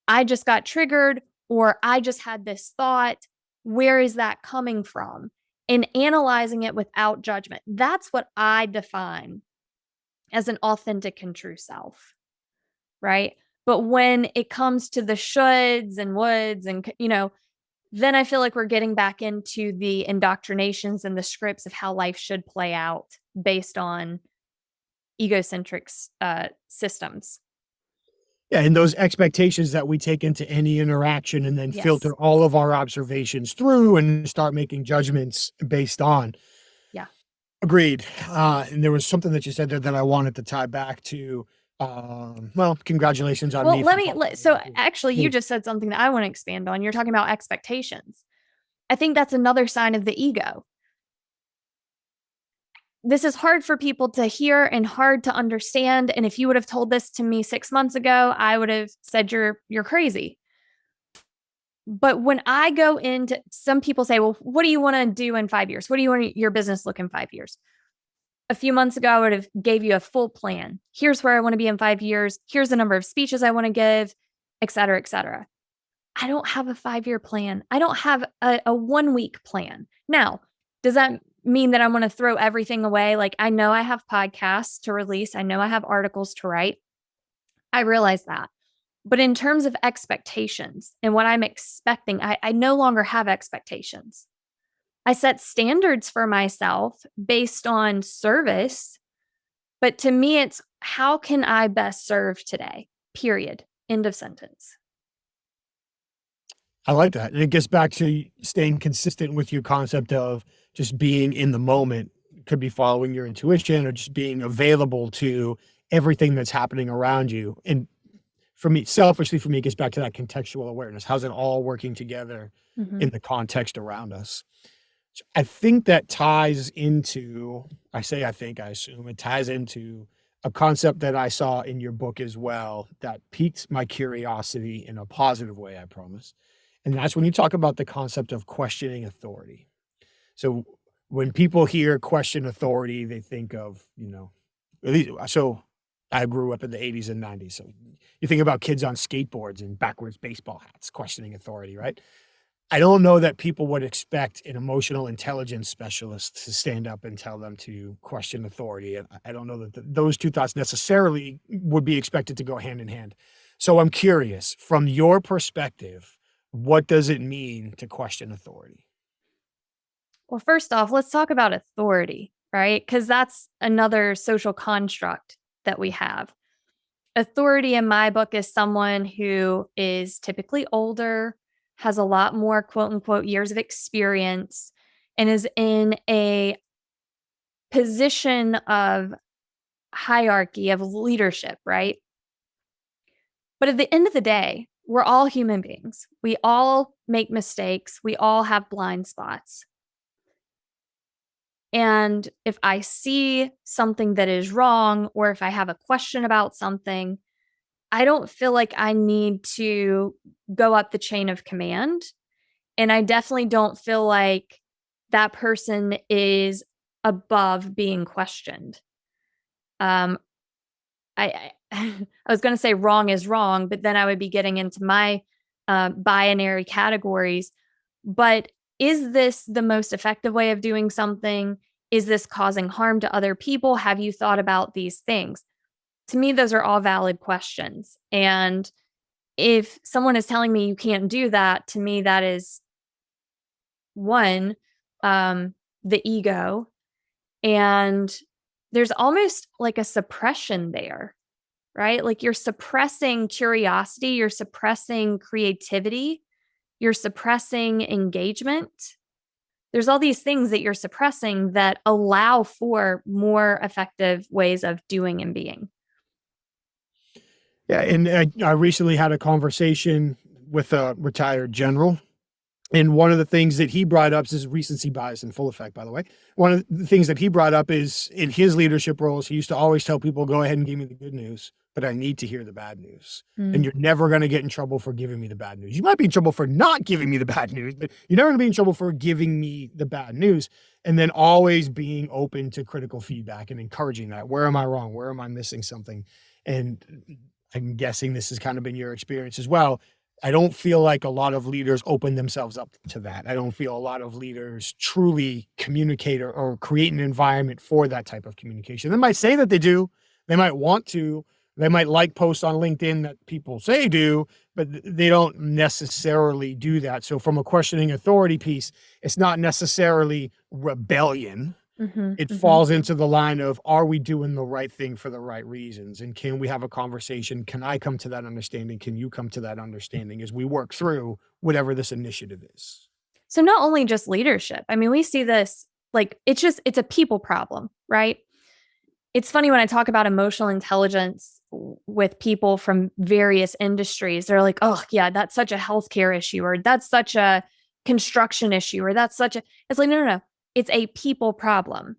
I just got triggered, or I just had this thought. Where is that coming from? And analyzing it without judgment. That's what I define as an authentic and true self, right? But when it comes to the shoulds and woulds and, then I feel like we're getting back into the indoctrinations and the scripts of how life should play out based on egocentric systems. Yeah, and those expectations that we take into any interaction and then Yes. filter all of our observations through and start making judgments based on. Yeah. Agreed. And there was something that you said there that I wanted to tie back to. Well, congratulations on me. So actually, you just said something that I want to expand on. You're talking about expectations. I think that's another sign of the ego. This is hard for people to hear and hard to understand. And if you would have told this to me 6 months ago, I would have said you're crazy. But when I go into, some people say, well, what do you want to do in 5 years? What do you want your business look in 5 years? A few months ago, I would have gave you a full plan. Here's where I want to be in 5 years. Here's the number of speeches I want to give, et cetera, et cetera. I don't have a 5-year plan. I don't have a 1-week plan. Now, does that mean that I'm going to throw everything away? Like, I know I have podcasts to release. I know I have articles to write. I realize that. But in terms of expectations and what I'm expecting, I no longer have expectations. I set standards for myself based on service. But to me, it's how can I best serve today? Period. End of sentence. I like that. And it gets back to staying consistent with your concept of just being in the moment. Could be following your intuition or just being available to everything that's happening around you. And for me, selfishly, for me, it gets back to that contextual awareness. How's it all working together in the context around us? So I think that ties into, I assume it ties into a concept that I saw in your book as well that piqued my curiosity in a positive way, I promise. And that's when you talk about the concept of questioning authority. So when people hear question authority, they think of, at least, so I grew up in the 80s and 90s. So you think about kids on skateboards and backwards baseball hats, questioning authority, right? I don't know that people would expect an emotional intelligence specialist to stand up and tell them to question authority. And I don't know that those two thoughts necessarily would be expected to go hand in hand. So I'm curious, from your perspective, what does it mean to question authority? Well, first off, let's talk about authority, right? Because that's another social construct that we have. Authority in my book is someone who is typically older, has a lot more quote unquote years of experience, and is in a position of hierarchy, of leadership, right? But at the end of the day, we're all human beings. We all make mistakes. We all have blind spots. And if I see something that is wrong, or if I have a question about something, I don't feel like I need to go up the chain of command. And I definitely don't feel like that person is above being questioned. I I was going to say wrong is wrong, but then I would be getting into my binary categories. But is this the most effective way of doing something? Is this causing harm to other people? Have you thought about these things? To me, those are all valid questions. And if someone is telling me you can't do that, to me, that is one, the ego. And there's almost like a suppression there, right? Like you're suppressing curiosity, you're suppressing creativity, you're suppressing engagement. There's all these things that you're suppressing that allow for more effective ways of doing and being. Yeah, and I recently had a conversation with a retired general, and one of the things that he brought up is recency bias in full effect, by the way. One of the things that he brought up is in his leadership roles, he used to always tell people, go ahead and give me the good news. but I need to hear the bad news. Mm. And you're never going to get in trouble for giving me the bad news. You might be in trouble for not giving me the bad news, but you're never going to be in trouble for giving me the bad news. And then always being open to critical feedback and encouraging that. Where am I wrong? Where am I missing something? And I'm guessing this has kind of been your experience as well. I don't feel like a lot of leaders open themselves up to that. I don't feel a lot of leaders truly communicate or create an environment for that type of communication. They might say that they do. They might want to. They might like posts on LinkedIn that people say do, but they don't necessarily do that. So from a questioning authority piece, it's not necessarily rebellion. It falls into the line of, are we doing the right thing for the right reasons? And can we have a conversation? Can I come to that understanding? Can you come to that understanding as we work through whatever this initiative is? So not only just leadership, I mean, we see this like it's a people problem, right? It's funny when I talk about emotional intelligence with people from various industries, they're like, oh, yeah, that's such a healthcare issue, or that's such a construction issue, or that's such a, it's like, no. It's a people problem.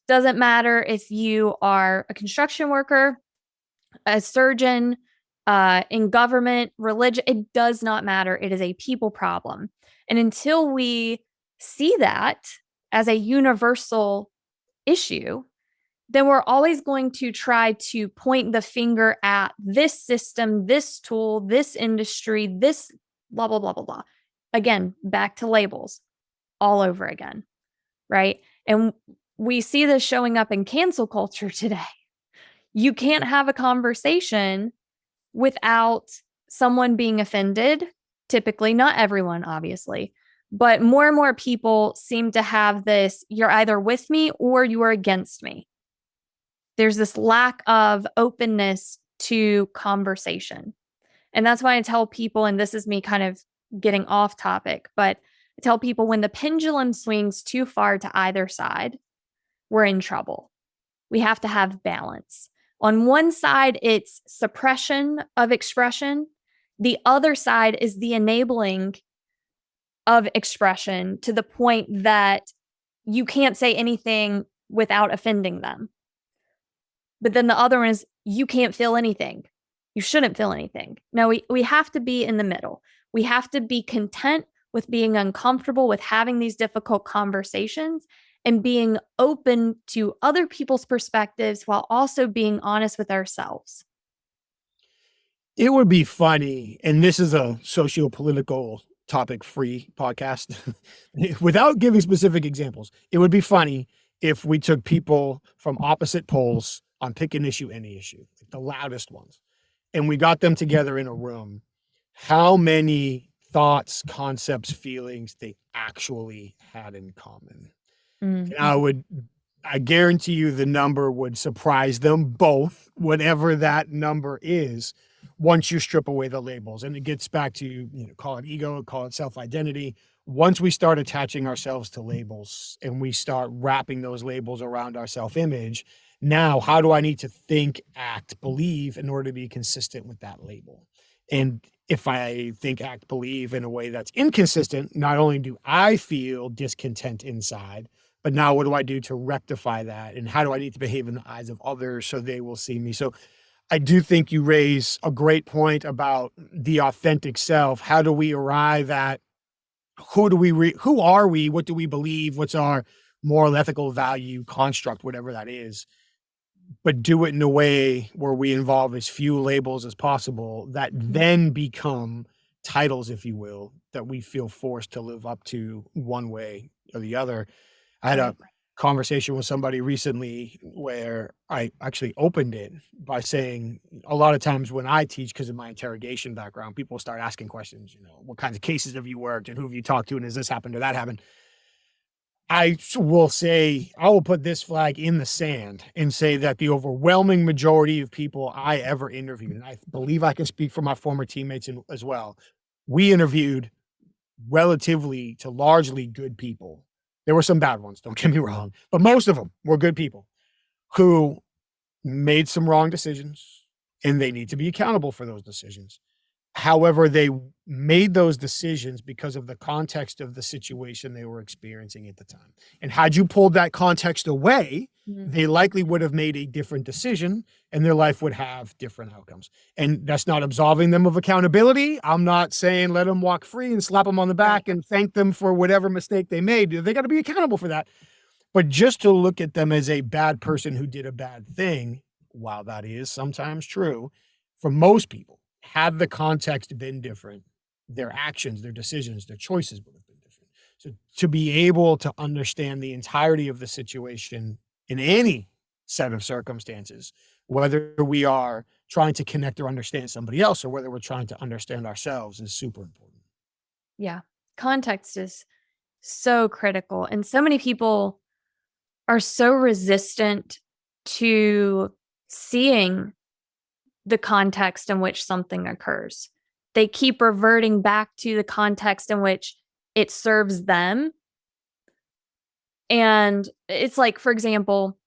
Doesn't matter if you are a construction worker, a surgeon, in government, religion, it does not matter. It is a people problem. And until we see that as a universal issue, then we're always going to try to point the finger at this system, this tool, this industry, this blah, blah, blah, blah, blah. Again, back to labels all over again. Right. And we see this showing up in cancel culture today. You can't have a conversation without someone being offended. Typically, not everyone, obviously, but more and more people seem to have this, you're either with me or you are against me. There's this lack of openness to conversation. And that's why I tell people, and this is me kind of getting off topic, but I tell people when the pendulum swings too far to either side, we're in trouble. We have to have balance. On one side, it's suppression of expression. The other side is the enabling of expression to the point that you can't say anything without offending them. But then the other one is you can't feel anything. You shouldn't feel anything. No, we have to be in the middle. We have to be content with being uncomfortable with having these difficult conversations and being open to other people's perspectives while also being honest with ourselves. It would be funny, and this is a socio-political topic-free podcast, without giving specific examples, it would be funny if we took people from opposite poles on pick an issue, any issue, like the loudest ones, and we got them together in a room, how many thoughts, concepts, feelings they actually had in common. And I guarantee you the number would surprise them both, whatever that number is, once you strip away the labels. And it gets back to, call it ego, call it self-identity. Once we start attaching ourselves to labels and we start wrapping those labels around our self-image, now how do I need to think, act, believe in order to be consistent with that label? And if I think, act, believe in a way that's inconsistent, not only do I feel discontent inside, but now what do I do to rectify that? And how do I need to behave in the eyes of others so they will see me? So I do think you raise a great point about the authentic self. How do we arrive at who are we? What do we believe? What's our moral, ethical value construct, whatever that is? But do it in a way where we involve as few labels as possible that then become titles, if you will, that we feel forced to live up to one way or the other. I had a conversation with somebody recently where I actually opened it by saying a lot of times when I teach, because of my interrogation background, people start asking questions, what kinds of cases have you worked and who have you talked to and has this happened or that happened? I will say, I will put this flag in the sand and say that the overwhelming majority of people I ever interviewed, and I believe I can speak for my former teammates as well, we interviewed relatively to largely good people. There were some bad ones, don't get me wrong, but most of them were good people who made some wrong decisions and they need to be accountable for those decisions. However, they made those decisions because of the context of the situation they were experiencing at the time. And had you pulled that context away Mhm. they likely would have made a different decision and their life would have different outcomes. And that's not absolving them of accountability. I'm not saying let them walk free and slap them on the Right. back and thank them for whatever mistake they made. They got to be accountable for that. But just to look at them as a bad person who did a bad thing, while that is sometimes true, for most people, had the context been different, their actions, their decisions, their choices would have been different. So to be able to understand the entirety of the situation in any set of circumstances, whether we are trying to connect or understand somebody else or whether we're trying to understand ourselves, is super important. Yeah. Context is so critical. And so many people are so resistant to seeing the context in which something occurs. They keep reverting back to the context in which it serves them. And it's like, for example,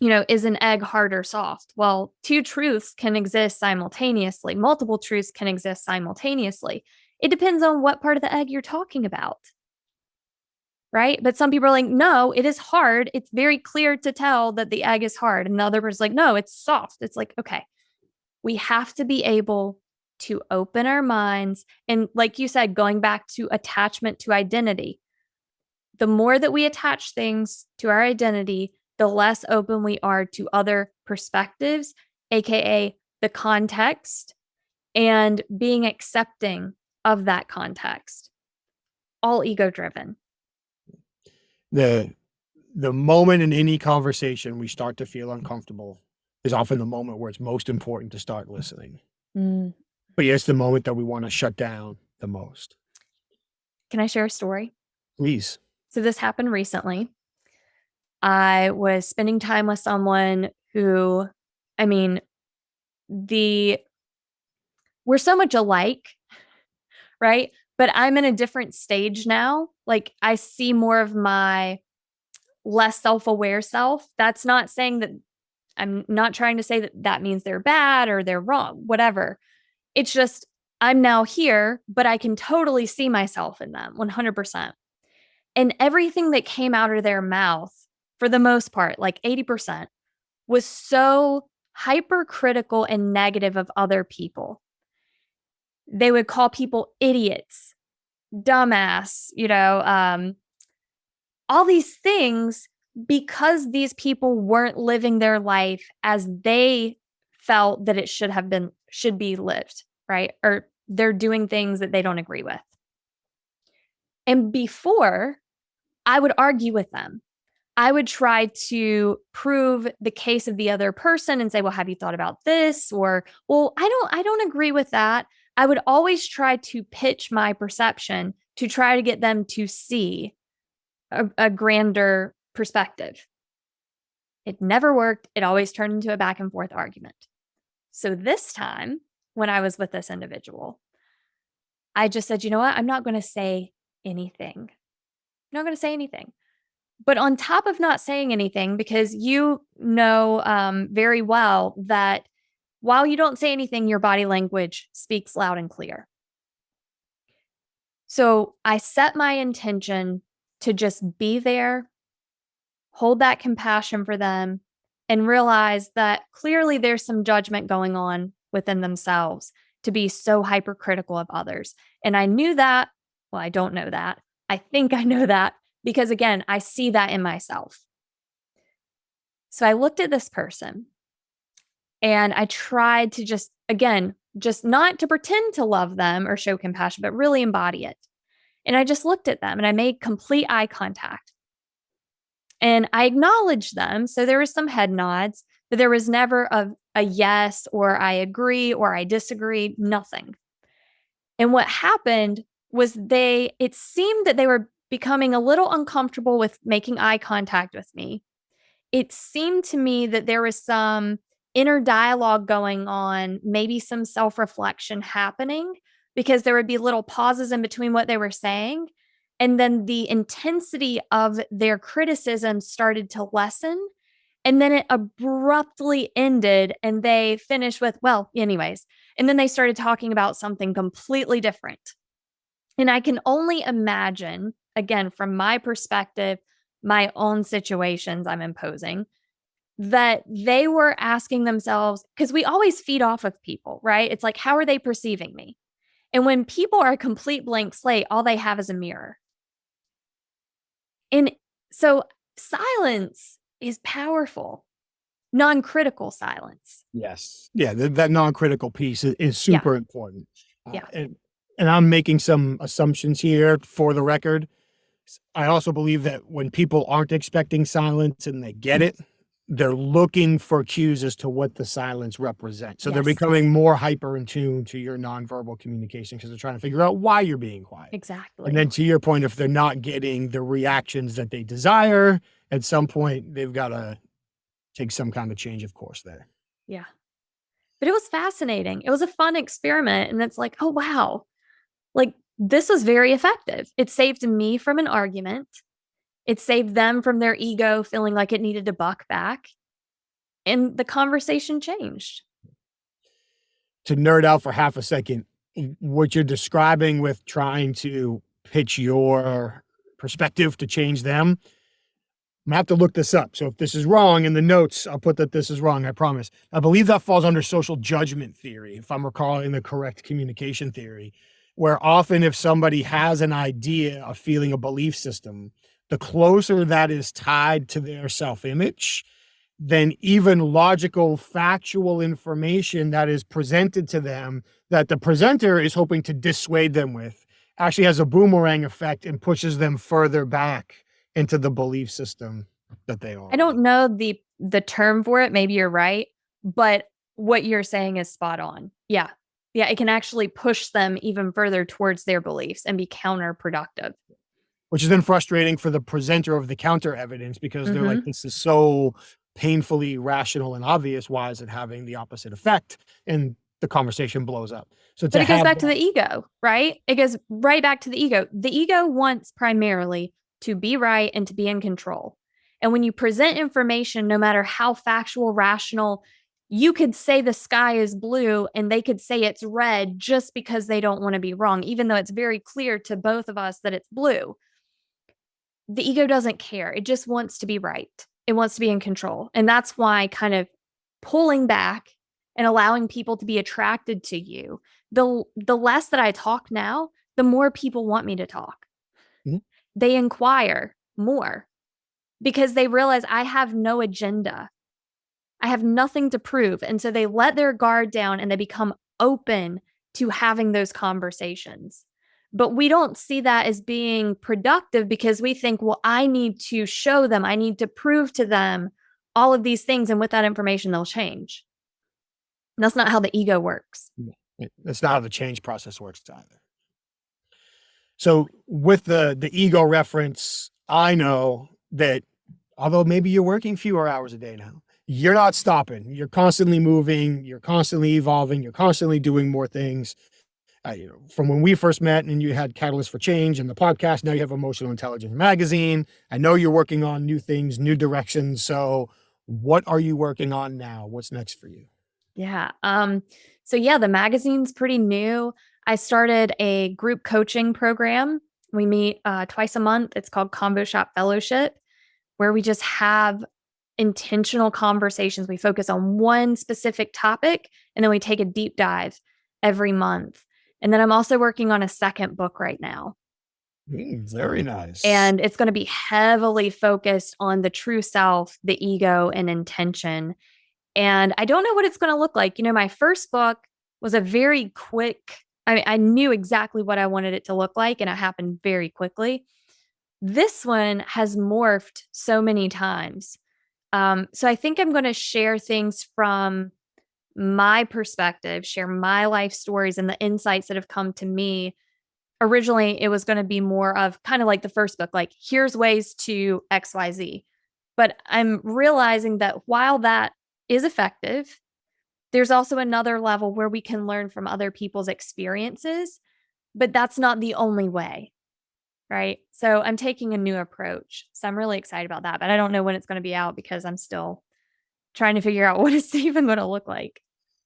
is an egg hard or soft? Well, two truths can exist simultaneously. Multiple truths can exist simultaneously. It depends on what part of the egg you're talking about, right? But some people are like, no, it is hard. It's very clear to tell that the egg is hard. And the other person's like, no, it's soft. It's like, okay, we have to be able to open our minds. And like you said, going back to attachment to identity, the more that we attach things to our identity, the less open we are to other perspectives, AKA the context, and being accepting of that context. All ego driven. The the moment in any conversation we start to feel uncomfortable is often the moment where it's most important to start listening. Mm. But yeah, it's the moment that we want to shut down the most. Can I share a story? Please. So, this happened recently. I was spending time with someone who, I mean, the we're so much alike, right? But I'm in a different stage now. Like, I see more of my less self-aware self. That's not saying that I'm not trying to say that that means they're bad or they're wrong, whatever. It's just I'm now here, but I can totally see myself in them 100%. And everything that came out of their mouth, for the most part, like 80%, was so hypercritical and negative of other people. They would call people idiots, dumbass, all these things because these people weren't living their life as they felt that it should be lived, right? Or they're doing things that they don't agree with. And before, I would argue with them. I would try to prove the case of the other person and say, "Well, have you thought about this?" Or, "Well, I don't agree with that." I would always try to pitch my perception to try to get them to see a grander perspective. It never worked. It always turned into a back and forth argument. So this time, when I was with this individual, I just said, "You know what? I'm not going to say anything. I'm not going to say anything." But on top of not saying anything, because very well that while you don't say anything, your body language speaks loud and clear. So I set my intention to just be there, hold that compassion for them, and realize that clearly there's some judgment going on within themselves to be so hypercritical of others. And I knew that. Well, I don't know that. I think I know that because, again, I see that in myself. So I looked at this person and I tried to just not to pretend to love them or show compassion, but really embody it. And I just looked at them and I made complete eye contact. And I acknowledged them. So there was some head nods, but there was never a yes or I agree or I disagree, nothing. And what happened was it seemed that they were becoming a little uncomfortable with making eye contact with me. It seemed to me that there was some inner dialogue going on, maybe some self-reflection happening because there would be little pauses in between what they were saying. And then the intensity of their criticism started to lessen. And then it abruptly ended and they finished with, well, anyways. And then they started talking about something completely different. And I can only imagine, again, from my perspective, my own situations I'm imposing. that they were asking themselves, because we always feed off of people, right? It's like, how are they perceiving me? And when people are a complete blank slate, all they have is a mirror. And so silence is powerful, non-critical silence. Yes. Yeah. That non-critical piece is Yeah. super important. Yeah. And I'm making some assumptions here for the record. I also believe that when people aren't expecting silence and they get it, they're looking for cues as to what the silence represents. So they're Yes. becoming more hyper in tune to your nonverbal communication because they're trying to figure out why you're being quiet. Exactly. And then to your point, if they're not getting the reactions that they desire, at some point they've got to take some kind of change of course there. Yeah. But it was fascinating. It was a fun experiment. And it's like, oh, wow. Like, this was very effective. It saved me from an argument. It saved them from their ego feeling like it needed to buck back. And the conversation changed. To nerd out for half a second, what you're describing with trying to pitch your perspective to change them, I'm gonna have to look this up. So if this is wrong in the notes, I'll put that this is wrong, I promise. I believe that falls under social judgment theory, if I'm recalling the correct communication theory, where often if somebody has an idea, a feeling, a belief system, the closer that is tied to their self-image, then even logical, factual information that is presented to them that the presenter is hoping to dissuade them with actually has a boomerang effect and pushes them further back into the belief system that they are. I don't know the term for it. Maybe you're right. But what you're saying is spot on. Yeah. Yeah. It can actually push them even further towards their beliefs and be counterproductive. Which is then frustrating for the presenter of the counter evidence because they're like, this is so painfully rational and obvious. Why is it having the opposite effect? And the conversation blows up. So but it goes back to the ego, right? It goes right back to the ego. The ego wants primarily to be right and to be in control. And when you present information, no matter how factual, rational, you could say the sky is blue and they could say it's red just because they don't want to be wrong, even though it's very clear to both of us that it's blue. The ego doesn't care. It just wants to be right. It wants to be in control. And that's why kind of pulling back and allowing people to be attracted to you. The less that I talk now, the more people want me to talk. Mm-hmm. They inquire more because they realize I have no agenda. I have nothing to prove. And so they let their guard down and they become open to having those conversations. But we don't see that as being productive because we think, well, I need to show them, I need to prove to them all of these things. And with that information, they'll change. And that's not how the ego works. That's not how the change process works either. So with the ego reference, I know that although maybe you're working fewer hours a day now, you're not stopping. You're constantly moving. You're constantly evolving. You're constantly doing more things. From when we first met and you had Catalyst for Change and the podcast, now you have Emotional Intelligence Magazine. I know you're working on new things, new directions. So what are you working on now? What's next for you? Yeah. The magazine's pretty new. I started a group coaching program. We meet twice a month. It's called Combo Shop Fellowship, where we just have intentional conversations. We focus on one specific topic, and then we take a deep dive every month. And then I'm also working on a second book right now. Very nice. And it's going to be heavily focused on the true self, the ego, and intention. And I don't know what it's going to look like. My first book was a very quick, I knew exactly what I wanted it to look like, and it happened very quickly. This one has morphed so many times. So I think I'm going to share things from my perspective, share my life stories and the insights that have come to me. Originally, it was going to be more of kind of like the first book, like here's ways to XYZ. But I'm realizing that while that is effective, there's also another level where we can learn from other people's experiences, but that's not the only way. Right. So I'm taking a new approach. So I'm really excited about that, but I don't know when it's going to be out because I'm still trying to figure out what it's even going to look like.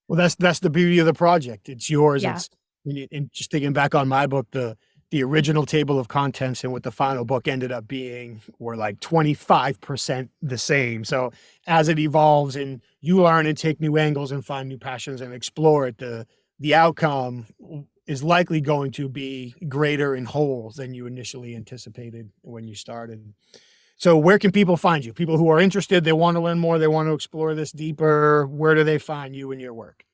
Well, that's the beauty of the project. It's yours. Yeah. And just thinking back on my book, the the original table of contents and what the final book ended up being were like 25% the same. So as it evolves and you learn and take new angles and find new passions and explore it, the outcome is likely going to be greater in whole than you initially anticipated when you started. So where can people find you? People who are interested, they want to learn more, they want to explore this deeper. Where do they find you and your work?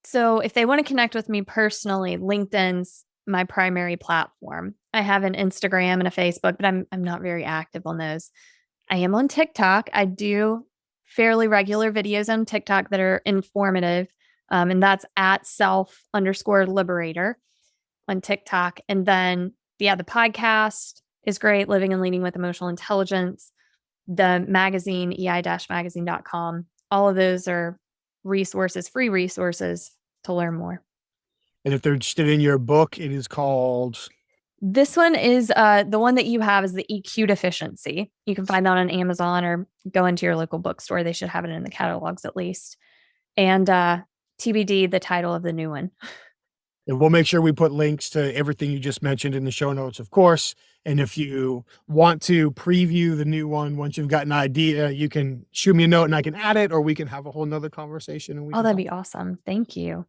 So if they want to connect with me personally, LinkedIn's my primary platform. I have an Instagram and a Facebook, but I'm not very active on those. I am on TikTok. I do fairly regular videos on TikTok that are informative. And that's at self_liberator on TikTok. And then, yeah, the podcast is great, Living and Leading with Emotional Intelligence. The magazine, ei-magazine.com. All of those are resources, free resources to learn more. And if they're interested in your book, it is called... This one is the one that you have is the EQ Deficiency. You can find that on Amazon or go into your local bookstore. They should have it in the catalogs at least. And TBD, the title of the new one. And we'll make sure we put links to everything you just mentioned in the show notes, of course. And if you want to preview the new one, once you've got an idea, you can shoot me a note and I can add it, or we can have a whole nother conversation. And that'd be awesome. Thank you.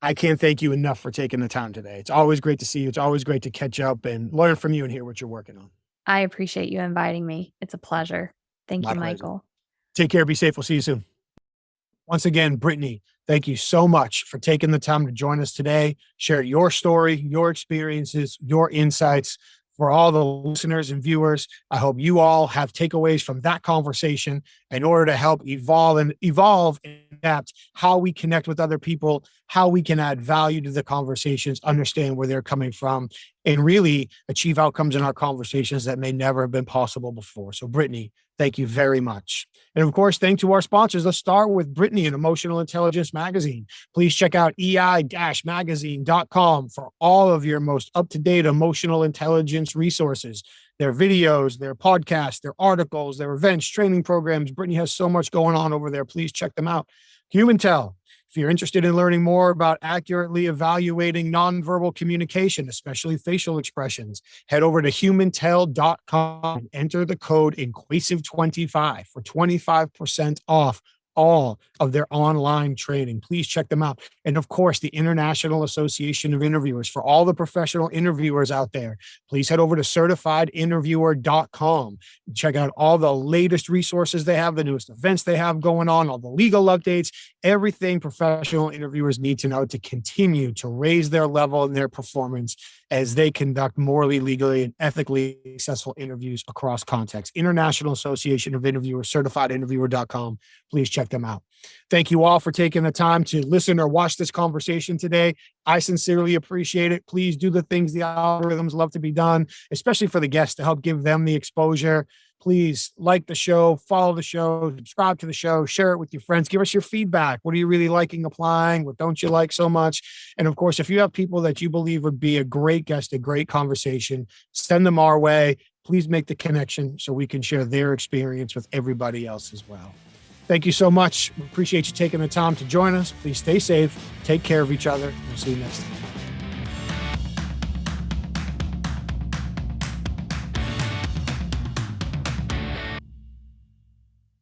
I can't thank you enough for taking the time today. It's always great to see you. It's always great to catch up and learn from you and hear what you're working on. I appreciate you inviting me. It's a pleasure. Thank you, Michael. Take care. Be safe. We'll see you soon. Once again, Brittney, thank you so much for taking the time to join us today. Share your story, your experiences, your insights. For all the listeners and viewers, I hope you all have takeaways from that conversation in order to help evolve and adapt how we connect with other people, how we can add value to the conversations, understand where they're coming from, and really achieve outcomes in our conversations that may never have been possible before. So Brittney, thank you very much. And of course, thanks to our sponsors. Let's start with Brittney and Emotional Intelligence Magazine. Please check out ei-magazine.com for all of your most up-to-date emotional intelligence resources. Their videos, their podcasts, their articles, their events, training programs. Brittney has so much going on over there. Please check them out. HumanTel. If you're interested in learning more about accurately evaluating nonverbal communication, especially facial expressions, head over to humantel.com and enter the code INQUASIVE25 for 25% off all of their online training. Please check them out. And of course, the International Association of Interviewers. For all the professional interviewers out there, please head over to certifiedinterviewer.com. Check out all the latest resources they have, the newest events they have going on, all the legal updates, everything professional interviewers need to know to continue to raise their level and their performance as they conduct morally, legally, and ethically successful interviews across contexts. International Association of Interviewers, certifiedinterviewer.com. Please check them out. Thank you all for taking the time to listen or watch this conversation today. I sincerely appreciate it. Please do the things the algorithms love to be done, especially for the guests, to help give them the exposure. Please like the show, follow the show, subscribe to the show, share it with your friends. Give us your feedback. What are you really liking applying? What don't you like so much? And of course, if you have people that you believe would be a great guest, a great conversation, send them our way. Please make the connection so we can share their experience with everybody else as well. Thank you so much. We appreciate you taking the time to join us. Please stay safe. Take care of each other. We'll see you next time.